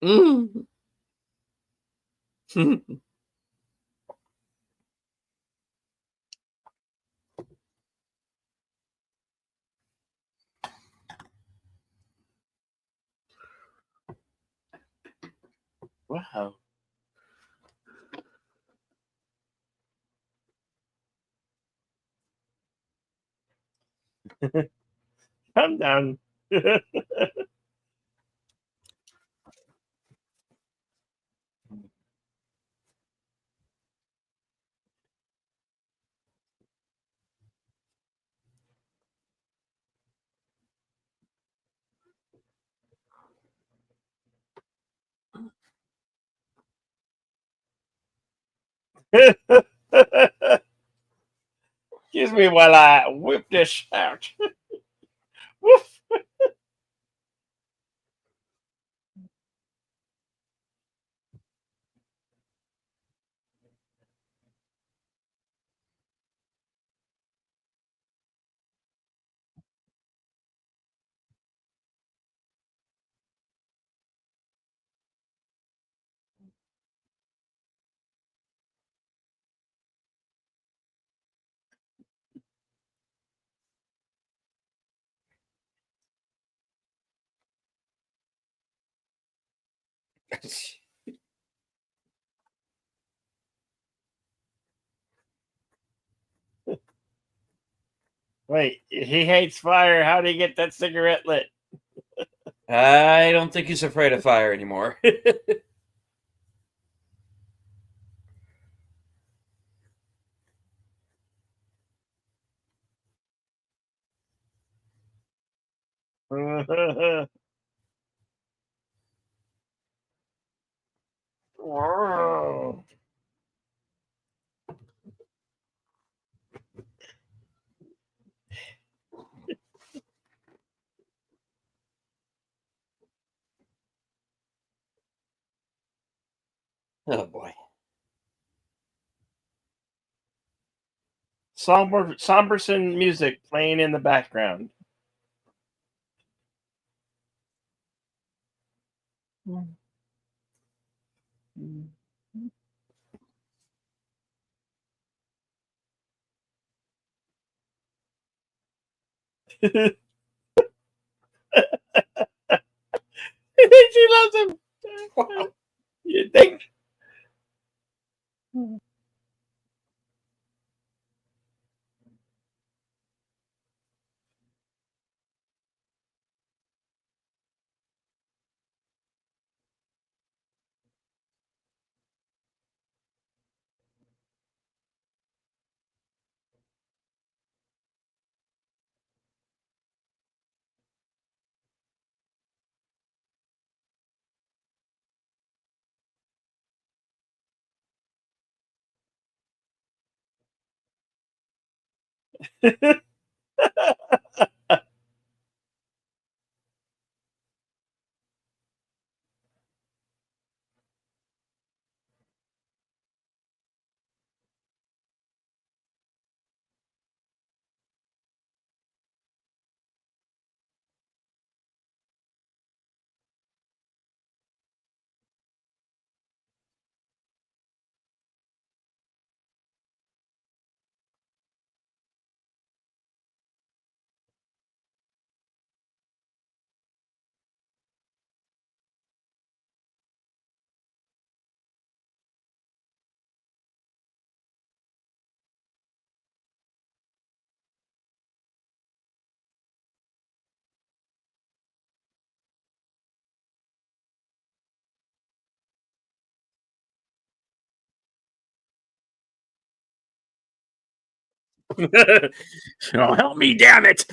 Mm. Wow. Calm down. Excuse me while I whip this out. Woof. Wait, he hates fire. How did he get that cigarette lit? I don't think he's afraid of fire anymore. Wow. Oh boy. Somberson music playing in the background. She loves him. Wow. You think? Oh, help me, damn it!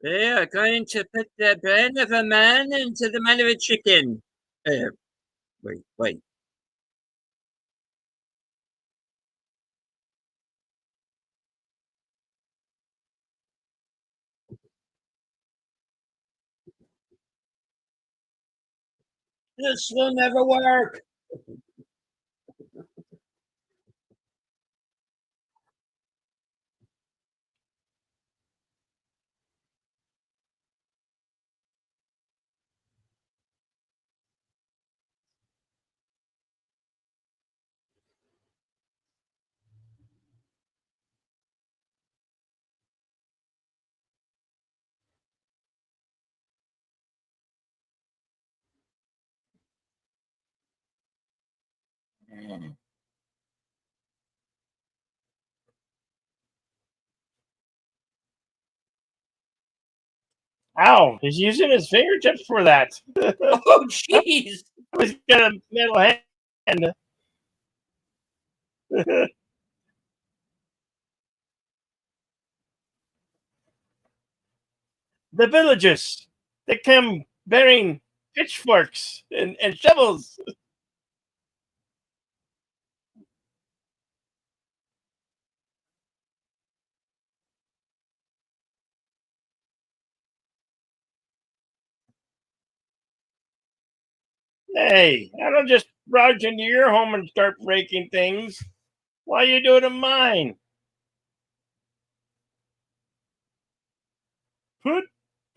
They are going to put the brain of a man into the mind of a chicken. Wait. This will never work. Ow! He's using his fingertips for that. Oh, jeez. He's got a metal hand. The villagers, they come bearing pitchforks and shovels. Hey, I don't just barge into your home and start breaking things. Why you do it to mine? Put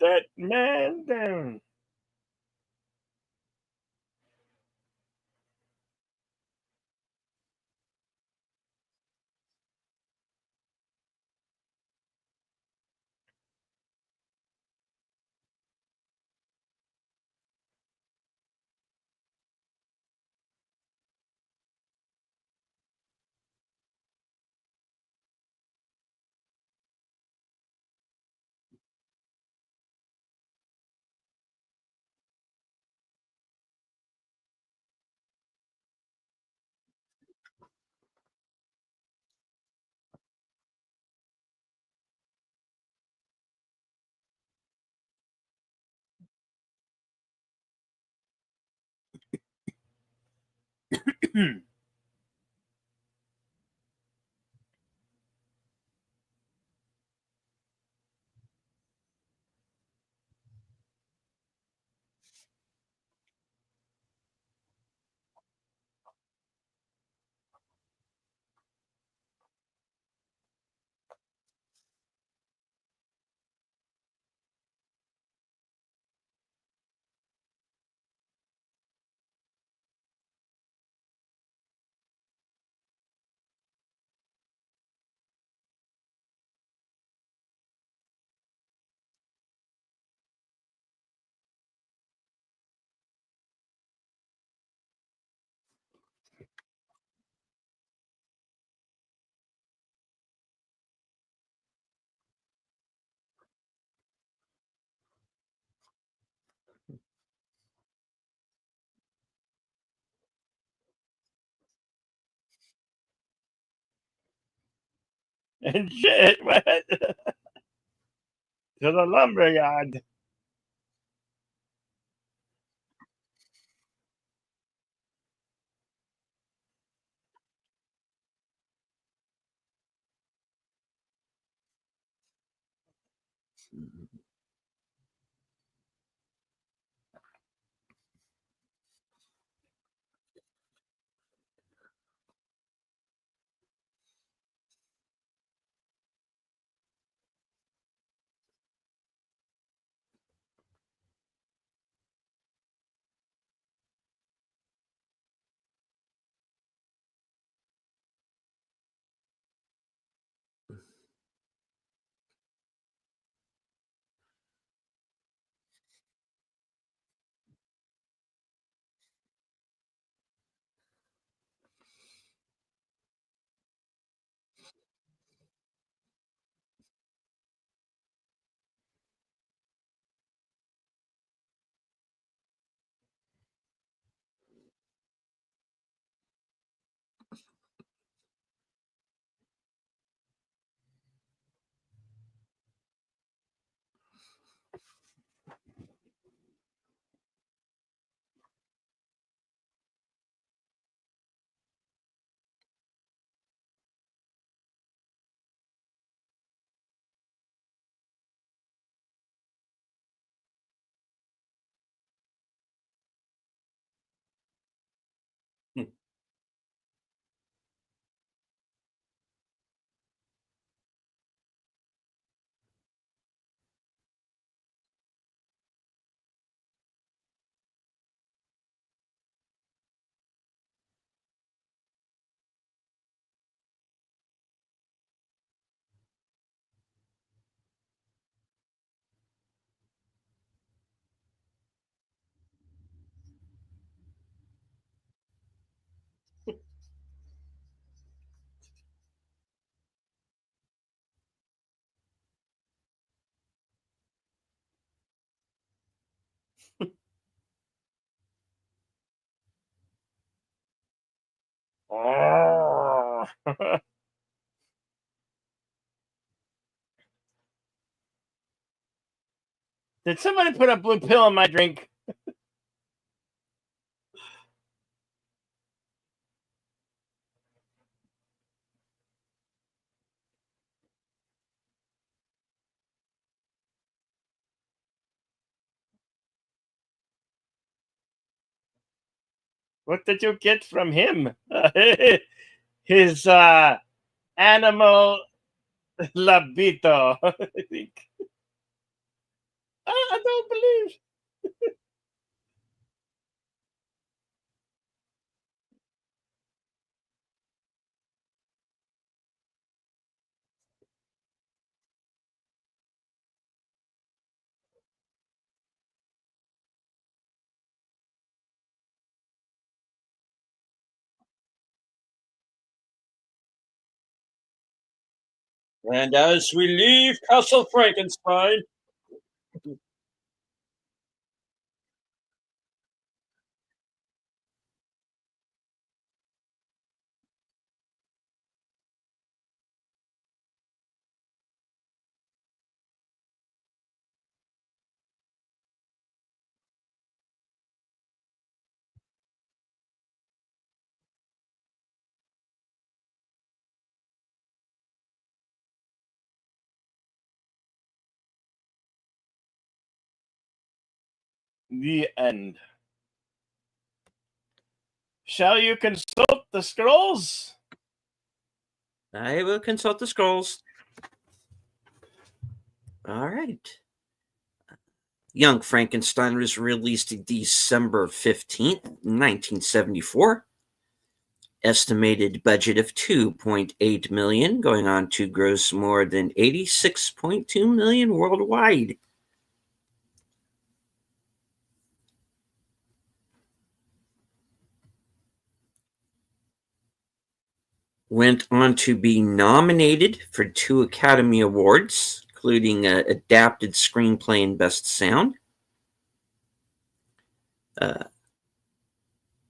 that man down. And shit, what? To the lumberyard. Did somebody put a blue pill in my drink? What did you get from him? His animal labito. I think. I don't believe. And as we leave Castle Frankenstein, The end. Shall you consult the scrolls? I will consult the scrolls. All right. Young Frankenstein was released December 15th, 1974. Estimated budget of $2.8 million, going on to gross more than $86.2 million worldwide. Went on to be nominated for 2 Academy Awards, including Adapted Screenplay and Best Sound.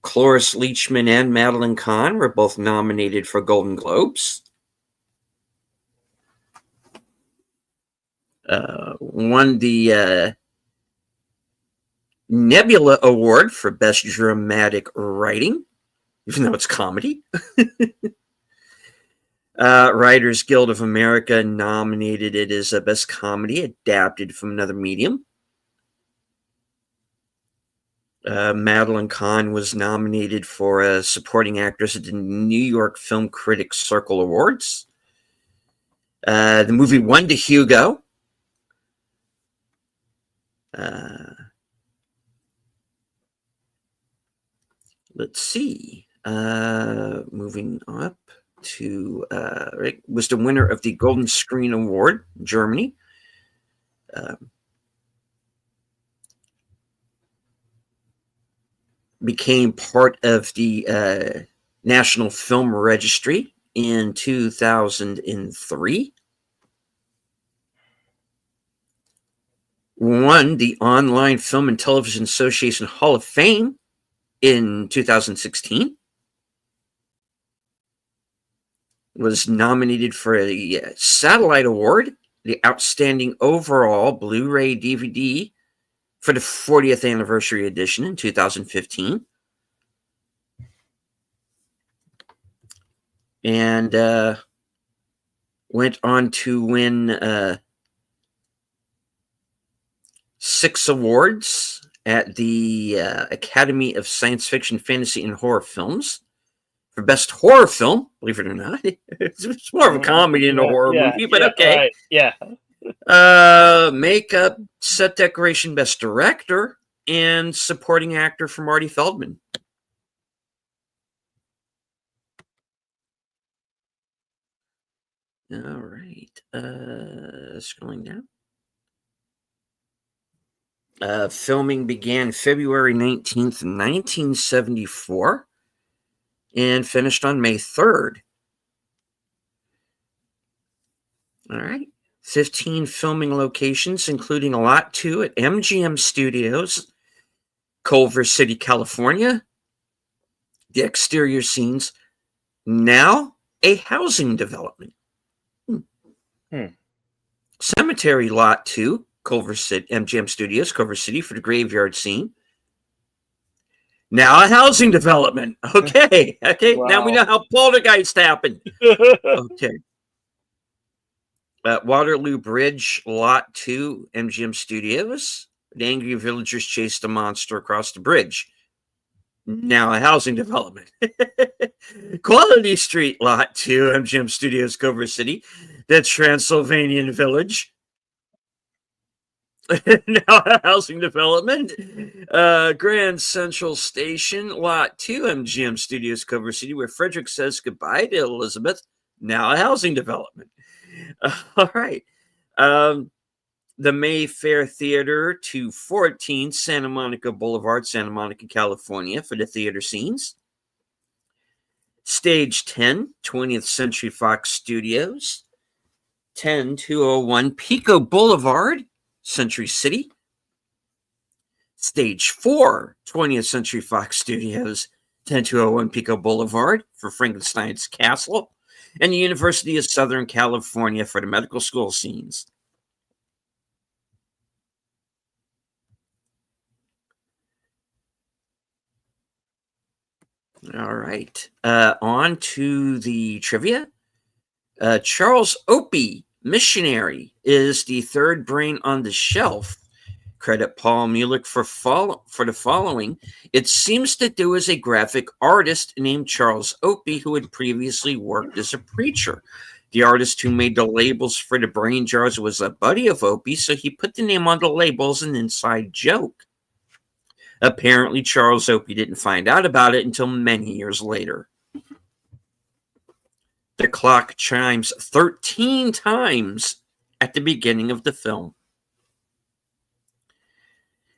Cloris Leachman and Madeline Kahn were both nominated for Golden Globes. Won the Nebula Award for Best Dramatic Writing, even though it's comedy. Writers Guild of America nominated it as a Best Comedy Adapted from Another Medium. Madeline Kahn was nominated for a Supporting Actress at the New York Film Critics Circle Awards. The movie won the Hugo. Let's see. Moving up to was the winner of the Golden Screen Award in Germany. Became part of the National Film Registry in 2003. Won the Online Film and Television Association Hall of Fame in 2016. Was nominated for a Satellite Award, the Outstanding Overall Blu-ray DVD for the 40th Anniversary Edition in 2015. And went on to win 6 awards at the Academy of Science Fiction, Fantasy, and Horror Films for Best Horror Film, believe it or not. It's more of a comedy than a horror movie, but okay. Right, yeah. Makeup, set decoration, Best Director, and Supporting Actor for Marty Feldman. All right. Scrolling down. Filming began February 19th, 1974, and finished on May 3rd. All right. 15 filming locations, including a Lot 2 at MGM Studios, Culver City, California. The exterior scenes now a housing development. Hmm. Cemetery Lot 2, Culver City, MGM Studios, Culver City for the graveyard scene. Now a housing development. Okay. Okay. Now we Wow. know how poltergeist happened. Okay. Waterloo Bridge, Lot 2, MGM Studios. The angry villagers chased a monster across the bridge. Now a housing development. Quality Street, Lot 2, MGM Studios, Culver City. The Transylvanian Village. Now a housing development. Grand Central Station, Lot 2, MGM Studios, Culver City, where Frederick says goodbye to Elizabeth. Now a housing development. All right. The Mayfair Theater 214, Santa Monica Boulevard, Santa Monica, California, for the theater scenes. Stage 10, 20th Century Fox Studios. 10201 Pico Boulevard, Century City. Stage 4, 20th Century Fox Studios. 10201 Pico Boulevard for Frankenstein's Castle. And the University of Southern California for the medical school scenes. All right. On to the trivia. Charles Opie, missionary, is the third brain on the shelf. Credit Paul Mulick for the following. It seems that there was a graphic artist named Charles Opie who had previously worked as a preacher. The artist who made the labels for the brain jars was a buddy of Opie, so he put the name on the labels, an inside joke. Apparently, Charles Opie didn't find out about it until many years later. The clock chimes 13 times at the beginning of the film.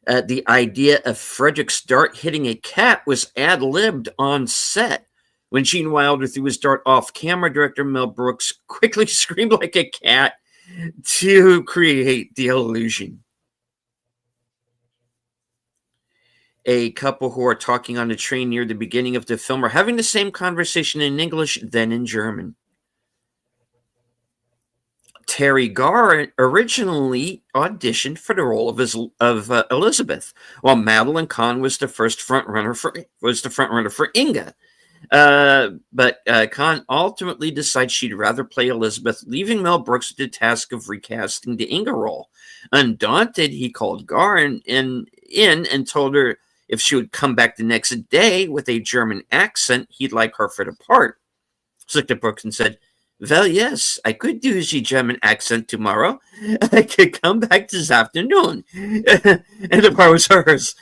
The idea of Frederick's dart hitting a cat was ad-libbed on set. When Gene Wilder threw his dart off camera, director Mel Brooks quickly screamed like a cat to create the illusion. A couple who are talking on the train near the beginning of the film are having the same conversation in English, then in German. Terry Garr originally auditioned for the role of Elizabeth, while Madeline Kahn was the front runner for Inga. But Kahn ultimately decided she'd rather play Elizabeth, leaving Mel Brooks with the task of recasting the Inga role. Undaunted, he called Garr in and told her if she would come back the next day with a German accent, he'd like her for the part. She looked at Brooks and said, "Well, yes, I could do the German accent tomorrow. I could come back this afternoon." And the part was hers.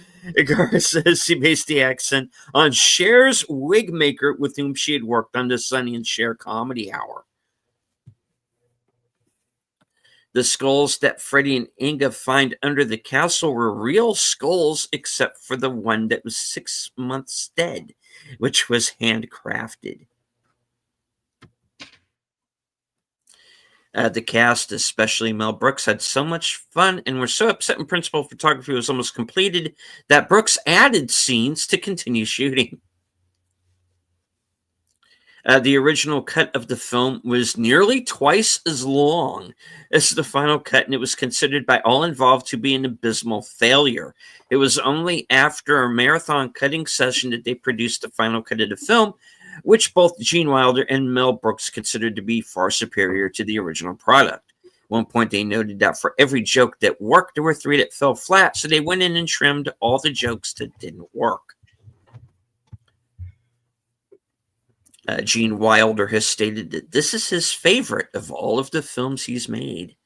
Garr says she based the accent on Cher's wig maker with whom she had worked on the Sonny and Cher Comedy Hour. The skulls that Freddie and Inga find under the castle were real skulls, except for the one that was 6 months dead, which was handcrafted. The cast, especially Mel Brooks, had so much fun and were so upset when principal photography was almost completed that Brooks added scenes to continue shooting. The original cut of the film was nearly twice as long as the final cut, and it was considered by all involved to be an abysmal failure. It was only after a marathon cutting session that they produced the final cut of the film, which both Gene Wilder and Mel Brooks considered to be far superior to the original product. At one point, they noted that for every joke that worked, there were 3 that fell flat, so they went in and trimmed all the jokes that didn't work. Gene Wilder has stated that this is his favorite of all of the films he's made.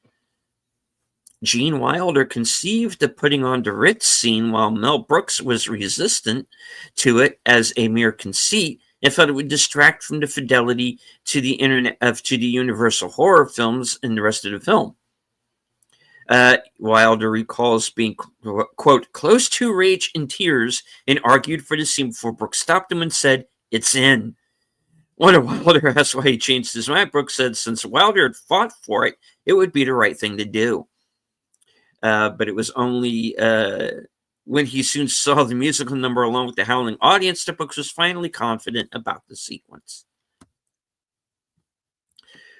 Gene Wilder conceived of putting on the Ritz scene while Mel Brooks was resistant to it as a mere conceit and felt it would distract from the fidelity to the Universal horror films in the rest of the film. Wilder recalls being, quote, close to rage and tears and argued for the scene before Brooks stopped him and said, "It's in." When Wilder asked why he changed his mind, Brooks said since Wilder had fought for it, it would be the right thing to do. But it was only when he soon saw the musical number along with the howling audience that Brooks was finally confident about the sequence.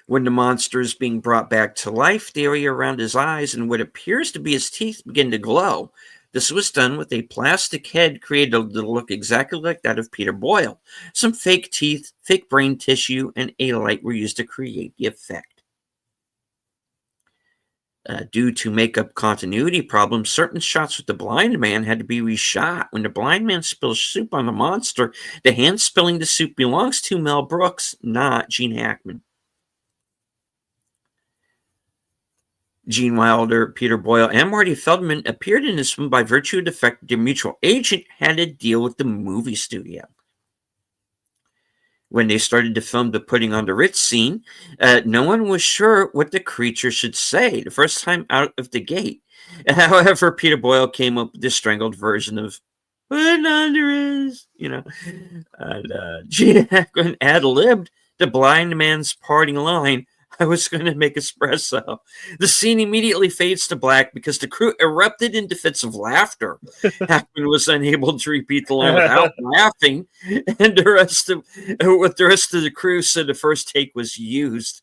When the monster is being brought back to life, the area around his eyes and what appears to be his teeth begin to glow. This was done with a plastic head created to look exactly like that of Peter Boyle. Some fake teeth, fake brain tissue, and a light were used to create the effect. Due to makeup continuity problems, certain shots with the blind man had to be reshot. When the blind man spills soup on the monster, the hand spilling the soup belongs to Mel Brooks, not Gene Hackman. Gene Wilder, Peter Boyle, and Marty Feldman appeared in this film by virtue of the fact that their mutual agent had to deal with the movie studio. When they started to film the putting on the Ritz scene, no one was sure what the creature should say the first time out of the gate. However, Peter Boyle came up with the strangled version of "Put on the Ritz," and Gene Hackman ad-libbed the blind man's parting line, "I was going to make espresso." The scene immediately fades to black because the crew erupted into fits of laughter. Hackman was unable to repeat the line without laughing, and the rest of the crew said the first take was used.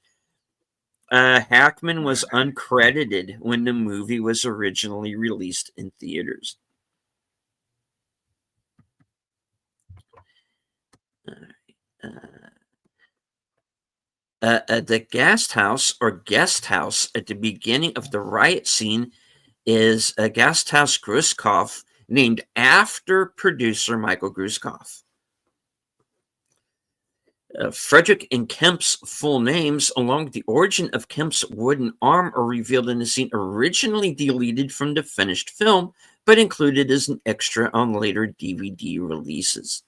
Hackman was uncredited when the movie was originally released in theaters. The guest house at the beginning of the riot scene is a Gasthaus Gruskopf, named after producer Michael Gruskopf. Frederick and Kemp's full names, along with the origin of Kemp's wooden arm, are revealed in a scene originally deleted from the finished film, but included as an extra on later DVD releases.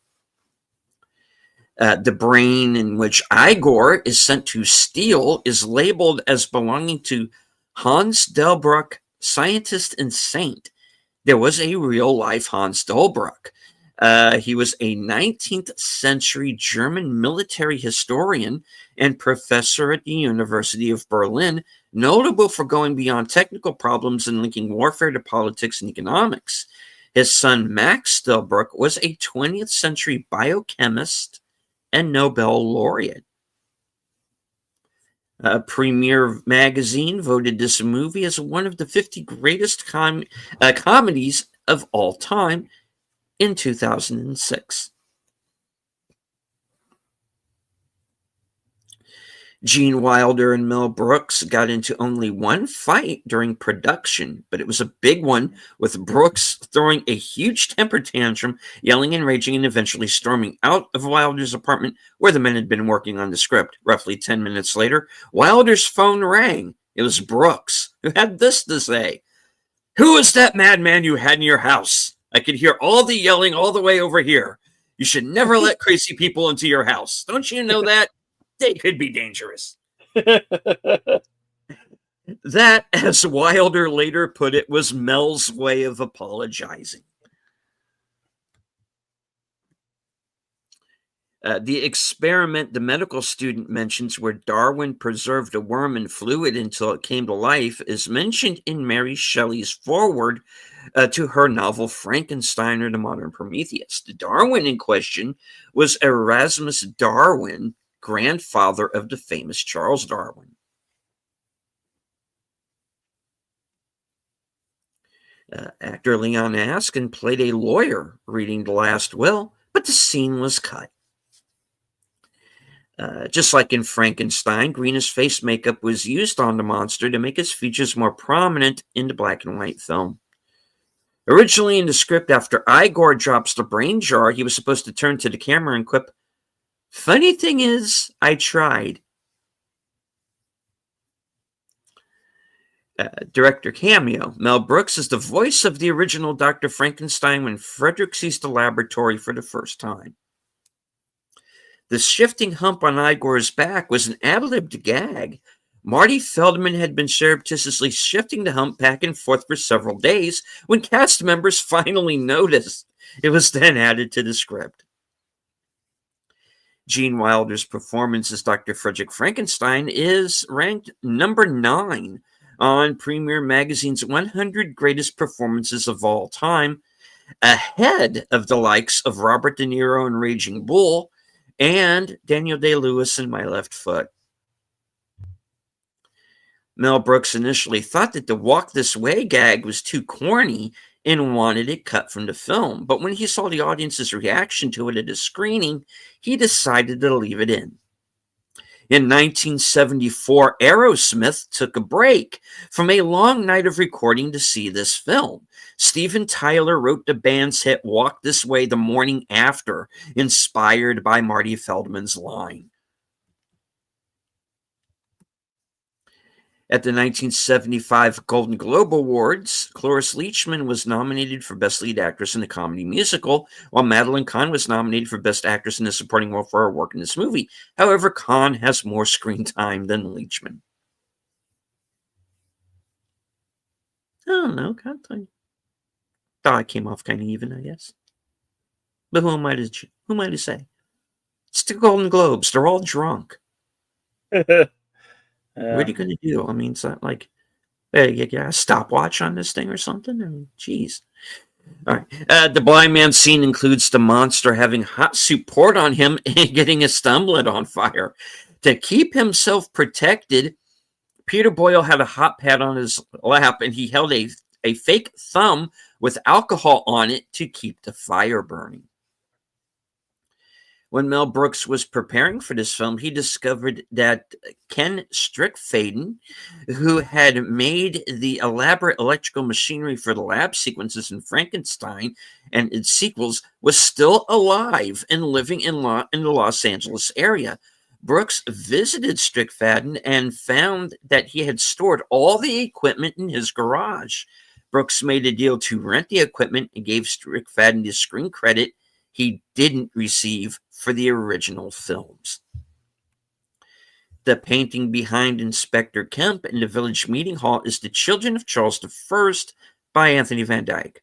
The brain in which Igor is sent to steal is labeled as belonging to Hans Delbruck, scientist and saint. There was a real-life Hans Delbruck. He was a 19th century German military historian and professor at the University of Berlin, notable for going beyond technical problems and linking warfare to politics and economics. His son Max Delbruck was a 20th century biochemist and Nobel laureate. Premiere Magazine voted this movie as one of the 50 greatest comedies of all time in 2006. Gene Wilder and Mel Brooks got into only one fight during production, but it was a big one, with Brooks throwing a huge temper tantrum, yelling and raging, and eventually storming out of Wilder's apartment where the men had been working on the script. Roughly 10 minutes later, Wilder's phone rang. It was Brooks, who had this to say: "Who is that madman you had in your house? I could hear all the yelling all the way over here. You should never let crazy people into your house. Don't you know that? They could be dangerous." That, as Wilder later put it, was Mel's way of apologizing. The experiment the medical student mentions, where Darwin preserved a worm in fluid until it came to life, is mentioned in Mary Shelley's foreword to her novel Frankenstein or the Modern Prometheus. The Darwin in question was Erasmus Darwin, grandfather of the famous Charles Darwin. Actor Leon Askin played a lawyer reading the last will, but the scene was cut. Just like in Frankenstein, Green's face makeup was used on the monster to make his features more prominent in the black and white film. Originally in the script, after Igor drops the brain jar, he was supposed to turn to the camera and quip, "Funny thing is, I tried." Director cameo. Mel Brooks is the voice of the original Dr. Frankenstein when Frederick sees the laboratory for the first time. The shifting hump on Igor's back was an ad-libbed gag. Marty Feldman had been surreptitiously shifting the hump back and forth for several days when cast members finally noticed. It was then added to the script. Gene Wilder's performance as Dr. Frederick Frankenstein is ranked number 9 on Premiere Magazine's 100 Greatest Performances of All Time, ahead of the likes of Robert De Niro in Raging Bull and Daniel Day-Lewis in My Left Foot. Mel Brooks initially thought that the walk this way gag was too corny and wanted it cut from the film, but when he saw the audience's reaction to it at a screening, he decided to leave it in. In 1974, Aerosmith took a break from a long night of recording to see this film. Steven Tyler wrote the band's hit Walk This Way the morning after, inspired by Marty Feldman's line. At the 1975 Golden Globe Awards, Cloris Leachman was nominated for Best Lead Actress in a Comedy Musical, while Madeline Kahn was nominated for Best Actress in a Supporting Role for her work in this movie. However, Kahn has more screen time than Leachman. I don't know. Thought I came off kind of even, I guess. But who am I to say? It's the Golden Globes. They're all drunk. What are you going to do? I mean, it's not like, hey, you got a stopwatch on this thing or something? I mean, geez. All right. The blind man scene includes the monster having hot soup poured on him and getting his tumbler on fire. To keep himself protected, Peter Boyle had a hot pad on his lap, and he held a fake thumb with alcohol on it to keep the fire burning. When Mel Brooks was preparing for this film, he discovered that Ken Strickfaden, who had made the elaborate electrical machinery for the lab sequences in Frankenstein and its sequels, was still alive and living in the Los Angeles area. Brooks visited Strickfaden and found that he had stored all the equipment in his garage. Brooks made a deal to rent the equipment and gave Strickfaden the screen credit he didn't receive for the original films. The painting behind Inspector Kemp in the Village Meeting Hall is The Children of Charles I by Anthony Van Dyke.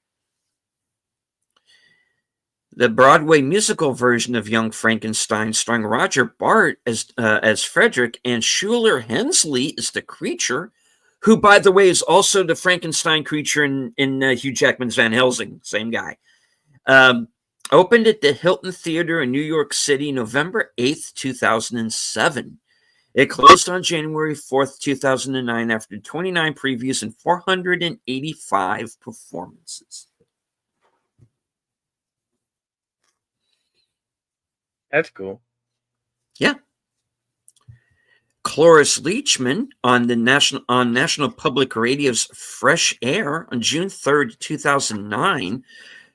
The Broadway musical version of Young Frankenstein, starring Roger Bart as Frederick and Schuler Hensley as the creature, who, by the way, is also the Frankenstein creature in Hugh Jackman's Van Helsing, same guy. Opened at the Hilton Theater in New York City, November 8th, 2007. It closed on January 4th, 2009, after 29 previews and 485 performances. That's cool. Yeah. Cloris Leachman on National Public Radio's Fresh Air on June 3rd, 2009,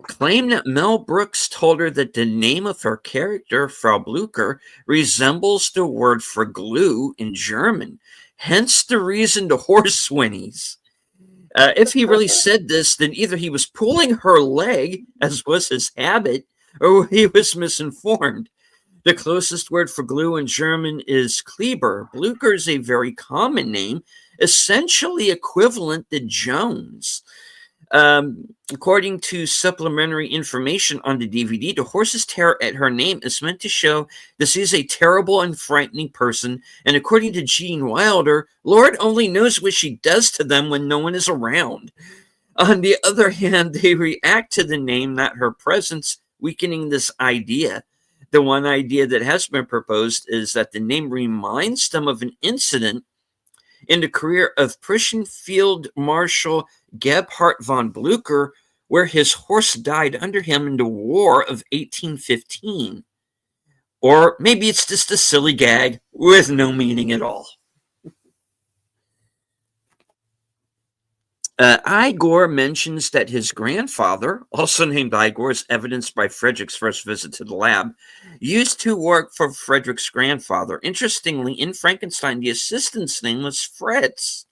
claimed that Mel Brooks told her that the name of her character, Frau Blücher, resembles the word for glue in German, hence the reason the horse whinnies. If he really said this, then either he was pulling her leg, as was his habit, or he was misinformed. The closest word for glue in German is Kleber. Blücher is a very common name, essentially equivalent to Jones. According to supplementary information on the DVD, the horse's terror at her name is meant to show that she is a terrible and frightening person, and according to Gene Wilder, Lord only knows what she does to them when no one is around. On the other hand, they react to the name, not her presence, weakening this idea. The one idea that has been proposed is that the name reminds them of an incident in the career of Prussian Field Marshal Gebhard von Blücher, where his horse died under him in the War of 1815. Or maybe it's just a silly gag with no meaning at all. Igor mentions that his grandfather, also named Igor, as evidenced by Frederick's first visit to the lab, used to work for Frederick's grandfather. Interestingly, in Frankenstein, the assistant's name was Fritz,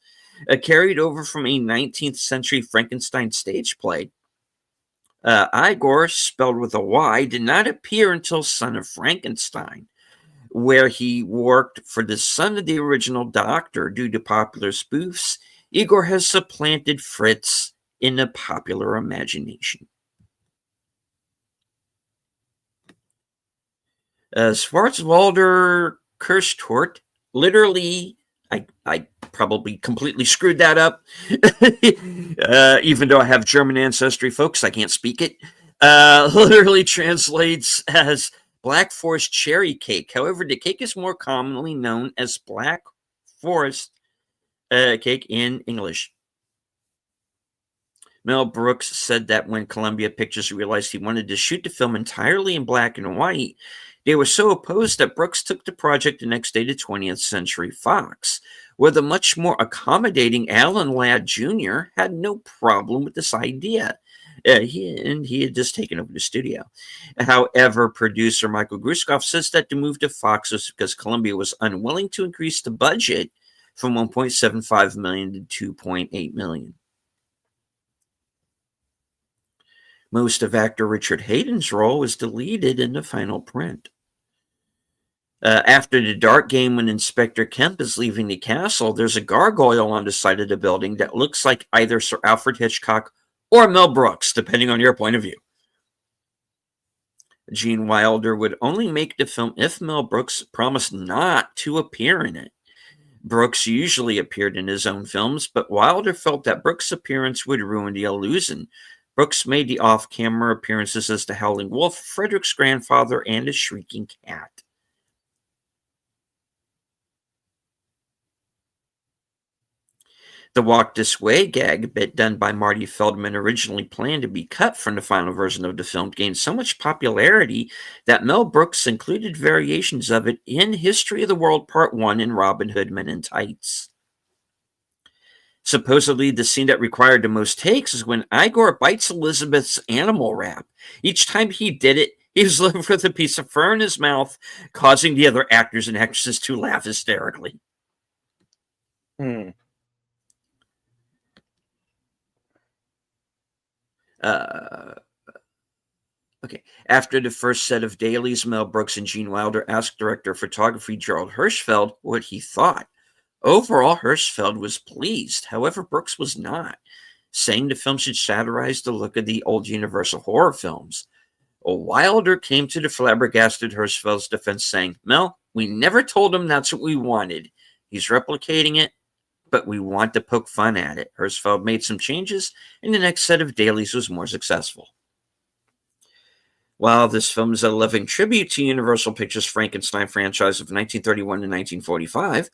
carried over from a 19th century Frankenstein stage play. Igor, spelled with a Y, did not appear until Son of Frankenstein, where he worked for the son of the original doctor. Due to popular spoofs, Igor has supplanted Fritz in the popular imagination. Schwarzwalder Kirchtort, literally, I probably completely screwed that up. Even though I have German ancestry, folks, I can't speak it. Literally translates as Black Forest cherry cake. However, the cake is more commonly known as Black Forest cake in English. Mel Brooks said that when Columbia Pictures realized he wanted to shoot the film entirely in black and white, they were so opposed that Brooks took the project the next day to 20th Century Fox, where the much more accommodating Alan Ladd Jr. had no problem with this idea. He had just taken over the studio. However, producer Michael Gruskoff says that the move to Fox was because Columbia was unwilling to increase the budget from $1.75 million to $2.8 million. Most of actor Richard Hayden's role was deleted in the final print. After the dark game, when Inspector Kemp is leaving the castle, there's a gargoyle on the side of the building that looks like either Sir Alfred Hitchcock or Mel Brooks, depending on your point of view. Gene Wilder would only make the film if Mel Brooks promised not to appear in it. Brooks usually appeared in his own films, but Wilder felt that Brooks' appearance would ruin the illusion. Brooks made the off-camera appearances as the Howling Wolf, Frederick's grandfather, and a shrieking cat. The Walk This Way gag bit done by Marty Feldman, originally planned to be cut from the final version of the film, gained so much popularity that Mel Brooks included variations of it in History of the World Part 1 in Robin Hood Men in Tights. Supposedly, the scene that required the most takes is when Igor bites Elizabeth's animal wrap. Each time he did it, he was left with a piece of fur in his mouth, causing the other actors and actresses to laugh hysterically. Hmm. Okay. After the first set of dailies, Mel Brooks and Gene Wilder asked director of photography Gerald Hirschfeld what he thought. Overall, Hirschfeld was pleased. However, Brooks was not, saying the film should satirize the look of the old Universal horror films. Wilder came to the flabbergasted Hirschfeld's defense, saying, "Mel, we never told him that's what we wanted. He's replicating it, but we want to poke fun at it." Hirschfeld made some changes, and the next set of dailies was more successful. While this film is a loving tribute to Universal Pictures' Frankenstein franchise of 1931 to 1945,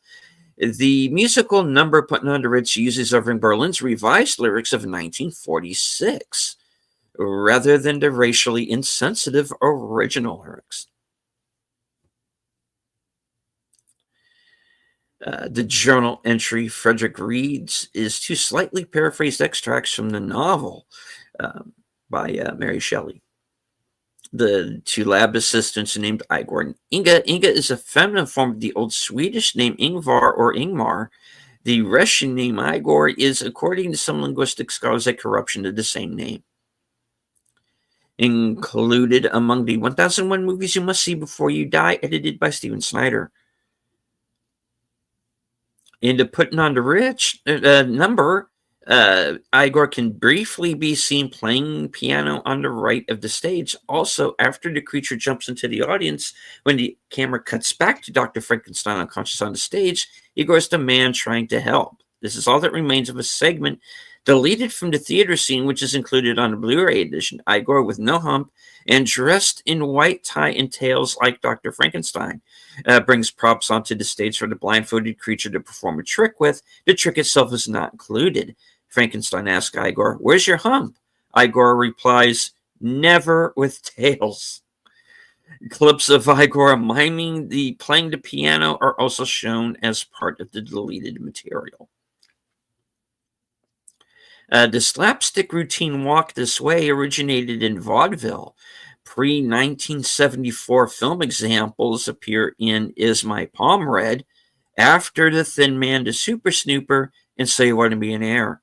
the musical number Putting on the Ritz uses Irving Berlin's revised lyrics of 1946, rather than the racially insensitive original lyrics. The journal entry Frederick reads is two slightly paraphrased extracts from the novel by Mary Shelley. The two lab assistants are named Igor and Inga. Inga is a feminine form of the old Swedish name Ingvar or Ingmar. The Russian name Igor is, according to some linguistic scholars, a corruption of the same name. Included among the 1001 movies you must see before you die, edited by Steven Snyder. In the Putting on the Rich number, Igor can briefly be seen playing piano on the right of the stage. Also, after the creature jumps into the audience, when the camera cuts back to Dr. Frankenstein unconscious on the stage, Igor is the man trying to help. This is all that remains of a segment deleted from the theater scene, which is included on the Blu-ray edition. Igor with no hump and dressed in white tie and tails like Dr. Frankenstein brings props onto the stage for the blindfolded creature to perform a trick with. The trick itself is not included. Frankenstein asks Igor, "Where's your hump?" Igor replies, "Never with tails." Clips of Igor miming playing the piano are also shown as part of the deleted material. The slapstick routine Walk This Way originated in vaudeville. Pre-1974 film examples appear in Is My Palm Red, After the Thin Man to Super Snooper, and So You Want to Be an Heir.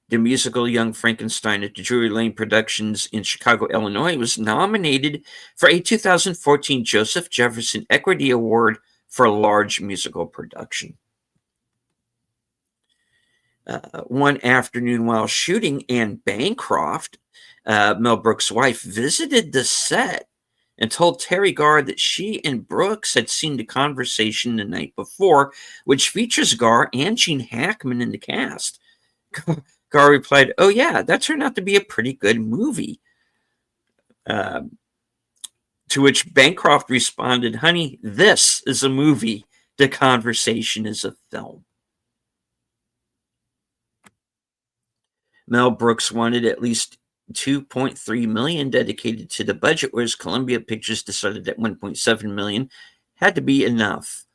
The musical Young Frankenstein at the Drury Lane Productions in Chicago, Illinois was nominated for a 2014 Joseph Jefferson Equity Award for a large musical production. One afternoon while shooting, Anne Bancroft, Mel Brooks' wife, visited the set and told Terry Garr that she and Brooks had seen the conversation the night before, which features Garr and Gene Hackman in the cast. Garr replied, "Oh yeah, that turned out to be a pretty good movie." To which Bancroft responded, "Honey, this is a movie. The conversation is a film. Mel Brooks wanted at least $2.3 million dedicated to the budget, whereas Columbia Pictures decided that $1.7 million had to be enough.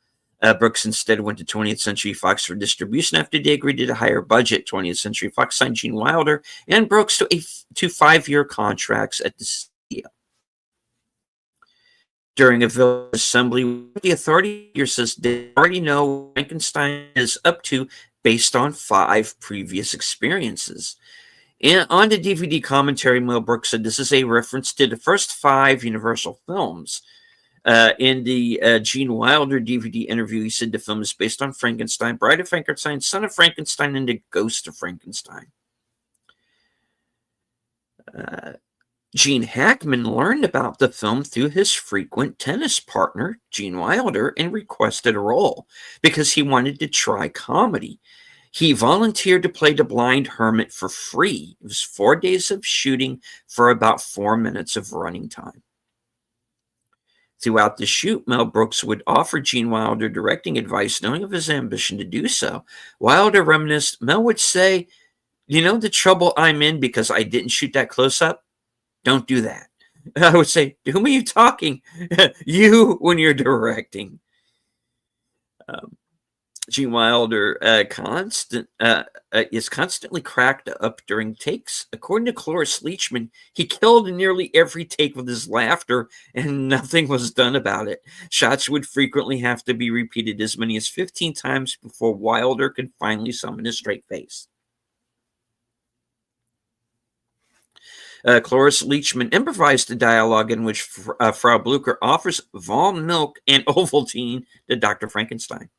Brooks instead went to 20th Century Fox for distribution after they agreed to a higher budget. 20th Century Fox signed Gene Wilder and Brooks to 5-year contracts at the studio. During a village assembly, the authority here says they already know what Frankenstein is up to based on 5 previous experiences. And on the DVD commentary, Mel Brooks said this is a reference to the first 5 Universal films. In the Gene Wilder DVD interview, he said the film is based on Frankenstein, Bride of Frankenstein, Son of Frankenstein, and the Ghost of Frankenstein. Gene Hackman learned about the film through his frequent tennis partner, Gene Wilder, and requested a role because he wanted to try comedy. He volunteered to play the blind hermit for free. It was 4 days of shooting for about 4 minutes of running time. Throughout the shoot, Mel Brooks would offer Gene Wilder directing advice, knowing of his ambition to do so. Wilder reminisced, Mel would say, "You know the trouble I'm in because I didn't shoot that close-up? Don't do that." I would say, to whom are you talking? You, when you're directing. Gene Wilder is constantly cracked up during takes. According to Cloris Leachman, he killed nearly every take with his laughter, and nothing was done about it. Shots would frequently have to be repeated as many as 15 times before Wilder could finally summon a straight face. Cloris Leachman improvised a dialogue in which Frau Blucher offers Val milk and Ovaltine to Dr. Frankenstein.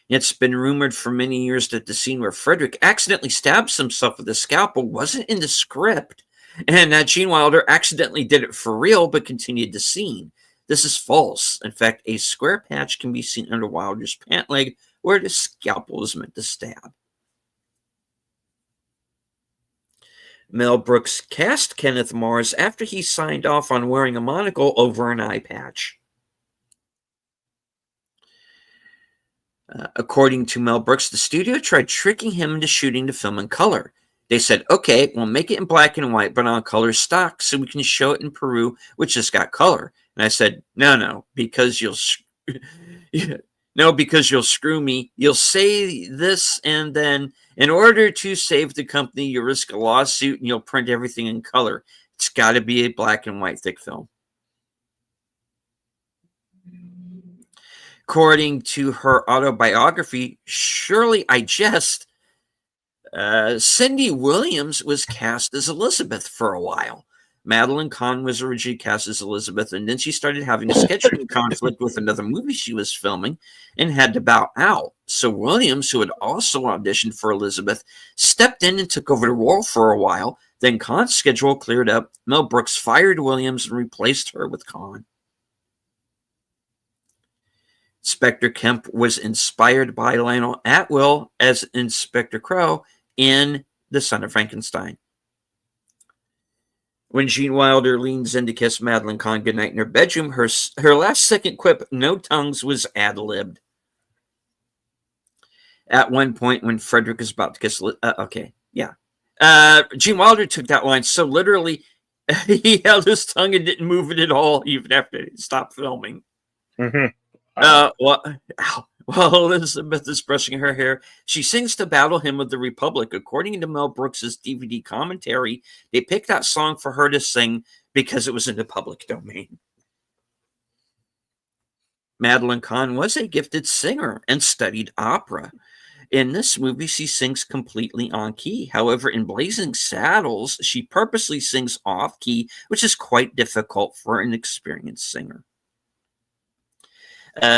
It's been rumored for many years that the scene where Frederick accidentally stabs himself with a scalpel wasn't in the script, and that Gene Wilder accidentally did it for real but continued the scene. This is false. In fact, a square patch can be seen under Wilder's pant leg where the scalpel is meant to stab. Mel Brooks cast Kenneth Mars after he signed off on wearing a monocle over an eye patch. According to Mel Brooks, the studio tried tricking him into shooting the film in color. They said, okay, we'll make it in black and white, but on color stock so we can show it in Peru, which has got color. And I said, no, because you'll screw me. You'll say this, and then in order to save the company, you risk a lawsuit and you'll print everything in color. It's got to be a black and white thick film. According to her autobiography, Surely I Jest, Cindy Williams was cast as Elizabeth for a while. Madeline Kahn was originally cast as Elizabeth, and then she started having a scheduling conflict with another movie she was filming and had to bow out. So Williams, who had also auditioned for Elizabeth, stepped in and took over the role for a while. Then Kahn's schedule cleared up. Mel Brooks fired Williams and replaced her with Kahn. Inspector Kemp was inspired by Lionel Atwill as Inspector Crow in The Son of Frankenstein. When Gene Wilder leans in to kiss Madeline Kahn goodnight in her bedroom, her last second quip, "No tongues," was ad-libbed. At one point when Frederick is about to kiss... Gene Wilder took that line so literally, he held his tongue and didn't move it at all, even after he stopped filming. Mm-hmm. While Elizabeth is brushing her hair, she sings the Battle Hymn of the Republic. According to Mel Brooks' DVD commentary, they picked that song for her to sing because it was in the public domain. Madeline Kahn was a gifted singer and studied opera. In this movie, she sings completely on key. However, in Blazing Saddles, she purposely sings off key, which is quite difficult for an experienced singer.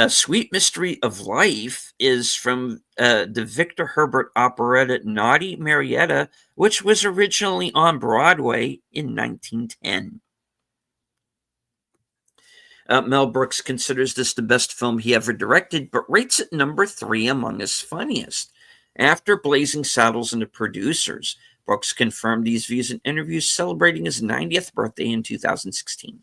Sweet Mystery of Life is from the Victor Herbert operetta Naughty Marietta, which was originally on Broadway in 1910. Mel Brooks considers this the best film he ever directed, but rates it number 3 among his funniest. After Blazing Saddles and The Producers, Brooks confirmed these views in interviews celebrating his 90th birthday in 2016.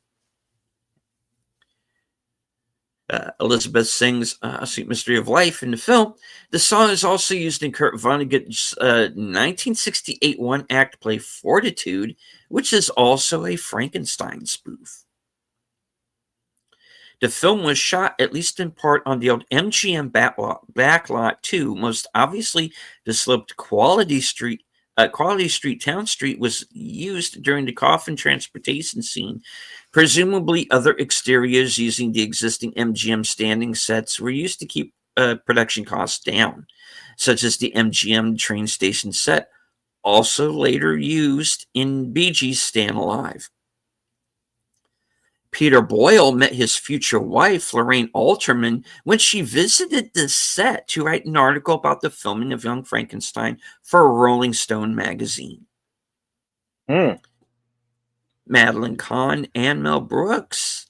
Elizabeth sings A Sweet Mystery of Life in the film. The song is also used in Kurt Vonnegut's 1968 one-act play Fortitude, which is also a Frankenstein spoof. The film was shot, at least in part, on the old MGM backlot too. Most obviously, the sloped Quality Street Town Street was used during the coffin transportation scene. Presumably, other exteriors using the existing MGM standing sets were used to keep production costs down, such as the MGM train station set, also later used in Bee Gees' Stayin' Alive. Peter Boyle met his future wife, Lorraine Alterman, when she visited the set to write an article about the filming of Young Frankenstein for Rolling Stone magazine. Madeline Kahn and Mel Brooks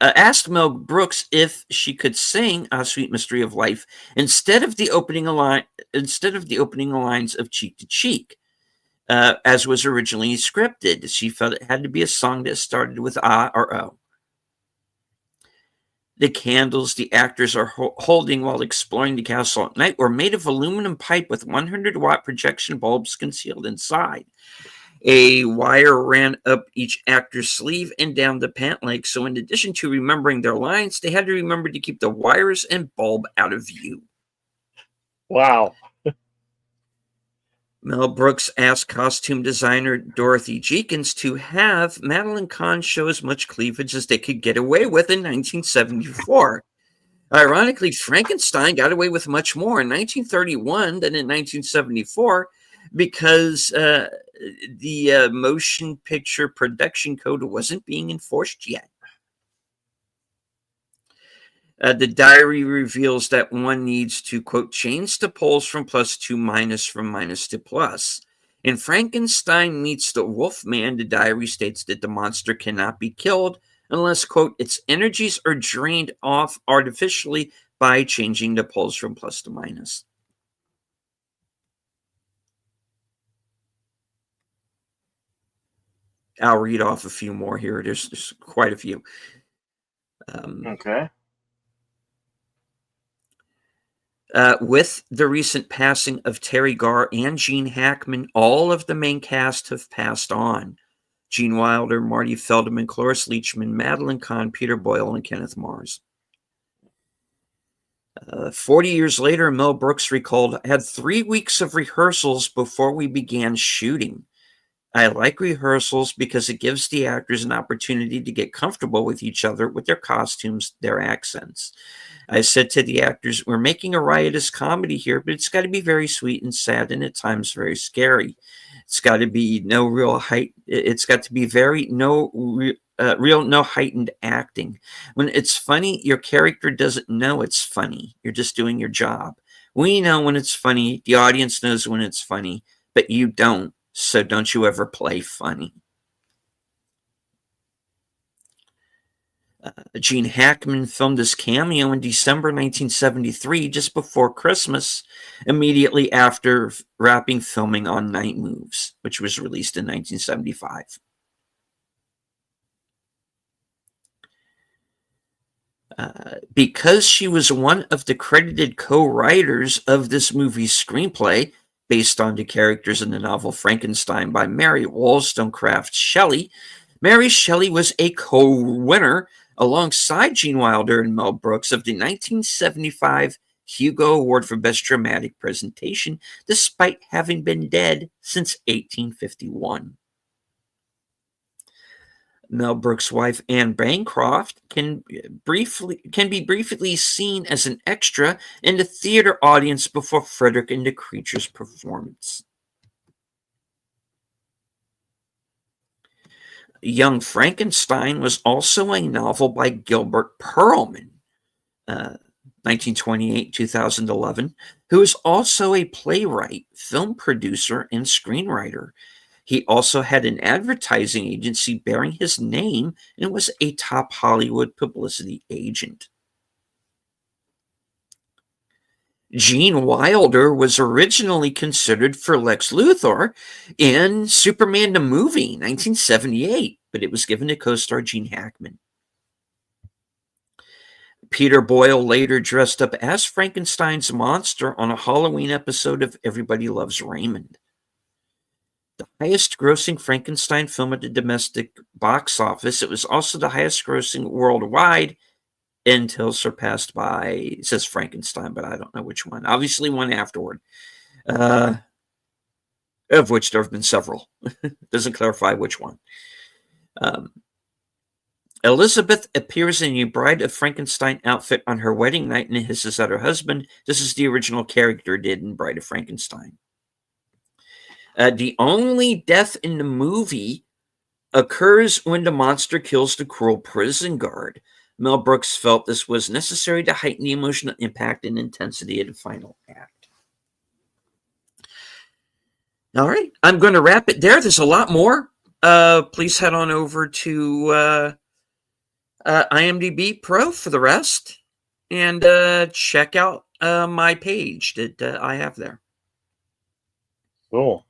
asked Mel Brooks if she could sing A Sweet Mystery of Life instead of the opening lines of Cheek to Cheek, as was originally scripted. She felt it had to be a song that started with A or O. The candles the actors are holding while exploring the castle at night were made of aluminum pipe with 100-watt projection bulbs concealed inside. A wire ran up each actor's sleeve and down the pant leg, so in addition to remembering their lines, they had to remember to keep the wires and bulb out of view. Wow. Mel Brooks asked costume designer Dorothy Jenkins to have Madeline Kahn show as much cleavage as they could get away with in 1974. Ironically, Frankenstein got away with much more in 1931 than in 1974 because the motion picture production code wasn't being enforced yet. The diary reveals that one needs to, quote, change the poles from plus to minus, from minus to plus. In Frankenstein Meets the Wolfman, the diary states that the monster cannot be killed unless, quote, its energies are drained off artificially by changing the poles from plus to minus. I'll read off a few more here. There's quite a few. Okay. With the recent passing of Terry Garr and Gene Hackman, all of the main cast have passed on. Gene Wilder, Marty Feldman, Cloris Leachman, Madeline Kahn, Peter Boyle, and Kenneth Mars. 40 years later, Mel Brooks recalled, I had 3 weeks of rehearsals before we began shooting. I like rehearsals because it gives the actors an opportunity to get comfortable with each other, with their costumes, their accents. I said to the actors, we're making a riotous comedy here, but it's got to be very sweet and sad and at times very scary. It's got to be no real height. It's got to be no heightened acting. When it's funny, your character doesn't know it's funny. You're just doing your job. We know when it's funny. The audience knows when it's funny, but you don't. So don't you ever play funny. Gene Hackman filmed his cameo in December 1973, just before Christmas, immediately after wrapping filming on Night Moves, which was released in 1975. Because she was one of the credited co-writers of this movie's screenplay, based on the characters in the novel Frankenstein by Mary Wollstonecraft Shelley, Mary Shelley was a co-winner alongside Gene Wilder and Mel Brooks of the 1975 Hugo Award for Best Dramatic Presentation, despite having been dead since 1851. Mel Brooks' wife, Anne Bancroft, can be briefly seen as an extra in the theater audience before Frederick and the Creatures performance. Young Frankenstein was also a novel by Gilbert Perlman, 1928-2011, who is also a playwright, film producer, and screenwriter. He also had an advertising agency bearing his name and was a top Hollywood publicity agent. Gene Wilder was originally considered for Lex Luthor in Superman the Movie, 1978, but it was given to co-star Gene Hackman. Peter Boyle later dressed up as Frankenstein's monster on a Halloween episode of Everybody Loves Raymond. The highest grossing Frankenstein film at the domestic box office. It was also the highest grossing worldwide until surpassed by, it says Frankenstein, but I don't know which one. Obviously one afterward, of which there have been several. Doesn't clarify which one. Elizabeth appears in a Bride of Frankenstein outfit on her wedding night and hisses at her husband. This is the original character did in Bride of Frankenstein. The only death in the movie occurs when the monster kills the cruel prison guard. Mel Brooks felt this was necessary to heighten the emotional impact and intensity of the final act. All right, I'm going to wrap it there. There's a lot more. Please head on over to IMDb Pro for the rest, and check out my page that I have there. Cool.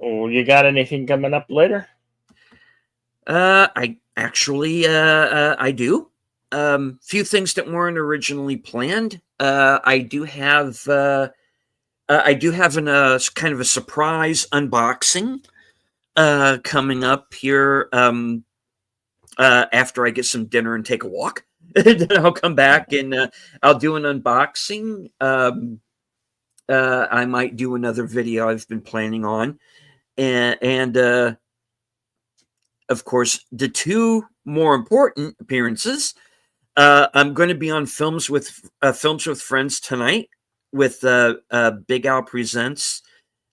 Oh, you got anything coming up later? I actually I do. Few things that weren't originally planned. I do have an kind of a surprise unboxing coming up here after I get some dinner and take a walk. Then I'll come back and I'll do an unboxing. I might do another video I've been planning on, and of course, the two more important appearances. I'm going to be on Films with Friends tonight with Big Al Presents,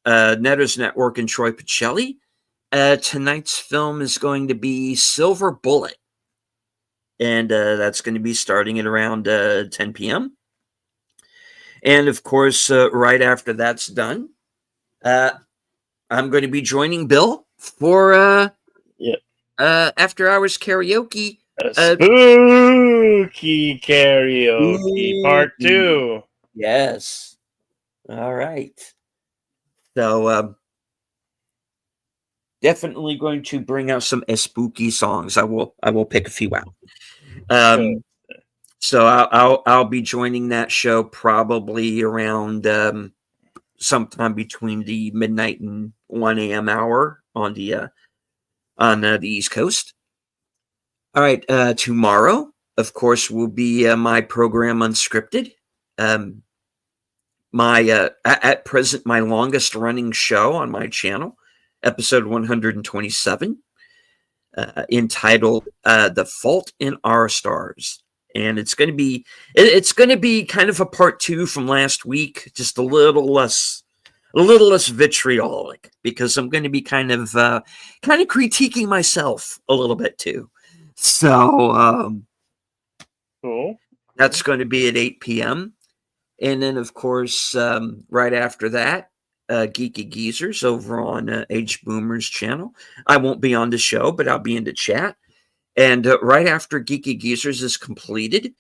Netters Network, and Troy Pacelli. Tonight's film is going to be Silver Bullet, and that's going to be starting at around 10 p.m. And of course, right after that's done, I'm going to be joining Bill for after hours karaoke. Spooky karaoke part 2. Yes. All right. So definitely going to bring out some spooky songs. I will pick a few out. So I'll be joining that show probably around sometime between the midnight and 1 a.m. hour on the East Coast. All right, tomorrow, of course, will be my program Unscripted. My at present my longest running show on my channel, episode 127, entitled "The Fault in Our Stars," and it's going to be kind of a part 2 from last week, just a little less vitriolic, because I'm going to be kind of critiquing myself a little bit too. So cool. That's going to be at 8 p.m. And then, of course, right after that, Geeky Geezers over on Age Boomer's channel. I won't be on the show, but I'll be in the chat. And right after Geeky Geezers is completed,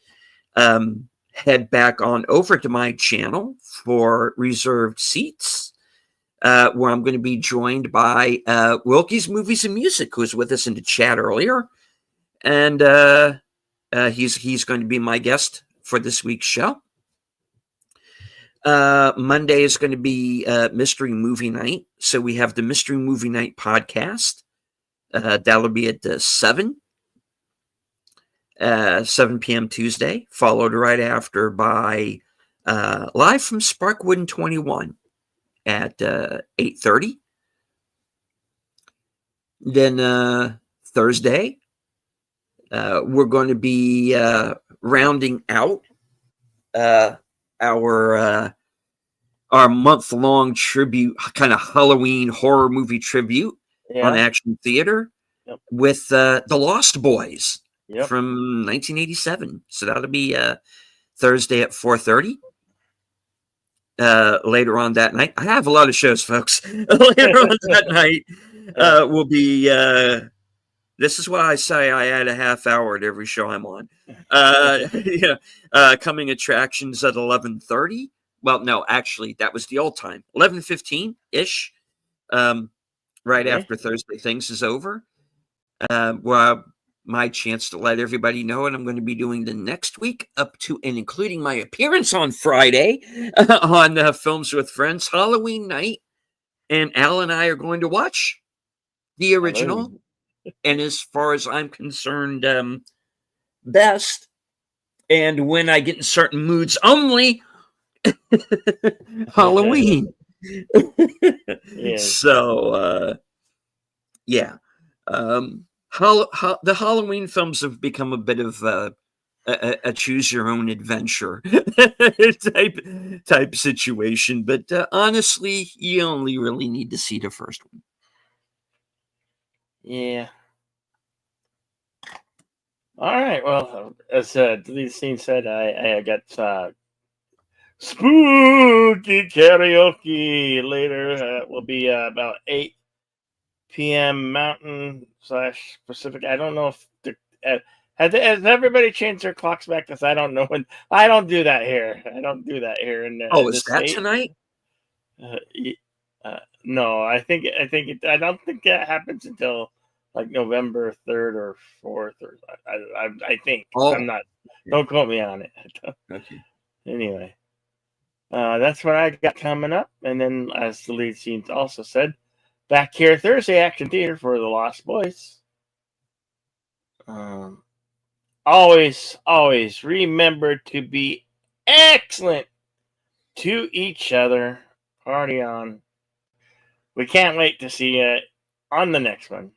head back on over to my channel for Reserved Seats, where I'm going to be joined by Wilkie's Movies and Music, who was with us in the chat earlier. And he's going to be my guest for this week's show. Monday is going to be Mystery Movie Night. So we have the Mystery Movie Night podcast. That'll be at 7 p.m. Tuesday, followed right after by Live from Sparkwood and 21 at 8:30. Then Thursday, we're going to be rounding out our month-long tribute, kind of Halloween horror movie tribute on Action Theater with The Lost Boys from 1987. So that'll be Thursday at 4:30. Later on that night, I have a lot of shows, folks. Later on that night will be. This is why I say I add a half hour to every show I'm on. Coming attractions at 11:30. Well, no, actually, that was the old time. 11:15-ish. Right after Thursday Things is over. Where my chance to let everybody know what I'm going to be doing the next week, up to and including my appearance on Friday on Films with Friends, Halloween night. And Al and I are going to watch the original. And as far as I'm concerned, best. And when I get in certain moods only, Halloween. Yeah. So, yeah. The Halloween films have become a bit of a choose your own adventure type situation. But honestly, you only really need to see the first one. Yeah. All right. Well, as the scene said, I got spooky karaoke later. Will be about 8 p.m. Mountain / Pacific. I don't know if has everybody changed their clocks back? Because I don't know when. I don't do that here. I don't do that here in Oh, the is that state. tonight? No, I don't think that happens until like November 3rd or 4th, or I think. Oh, I'm not. Don't quote me on it. okay. Anyway, that's what I got coming up, and then as the lead scene also said, back here Thursday Action Theater for the Lost Boys. Always remember to be excellent to each other. Party on. We can't wait to see you on the next one.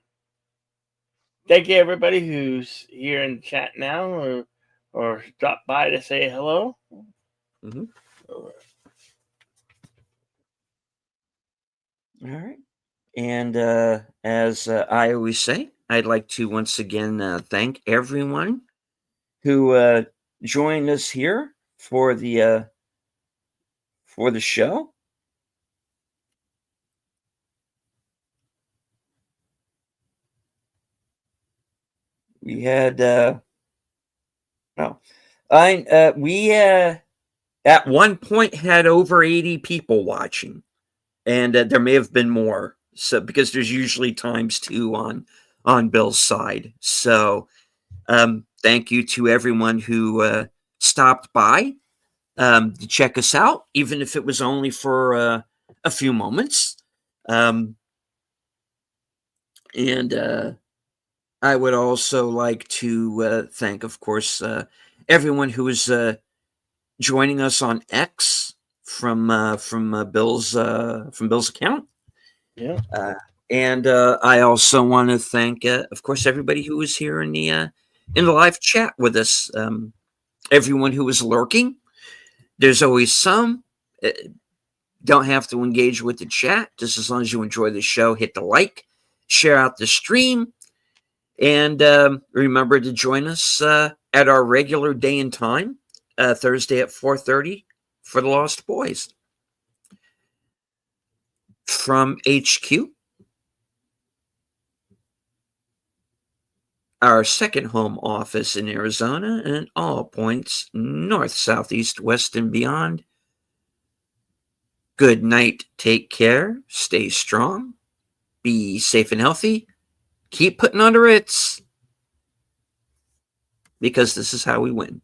Thank you, everybody who's here in the chat now or drop by to say hello. Mm-hmm. All right. And as I always say, I'd like to once again thank everyone who joined us here for the show. We had we at one point had over 80 people watching, and there may have been more. So because there's usually times 2 on Bill's side. So thank you to everyone who stopped by to check us out, even if it was only for a few moments. And I would also like to thank, of course, everyone who is joining us on X from Bill's account. Yeah. And I also want to thank, of course, everybody who was here in the live chat with us. Everyone who was lurking. There's always some. Don't have to engage with the chat. Just as long as you enjoy the show, hit the like, share out the stream, and remember to join us at our regular day and time, Thursday at 4:30 for the Lost Boys. From HQ, our second home office in Arizona, and all points north, south, east, west, and beyond. Good night. Take care. Stay strong. Be safe and healthy. Keep putting on the Ritz, because this is how we win.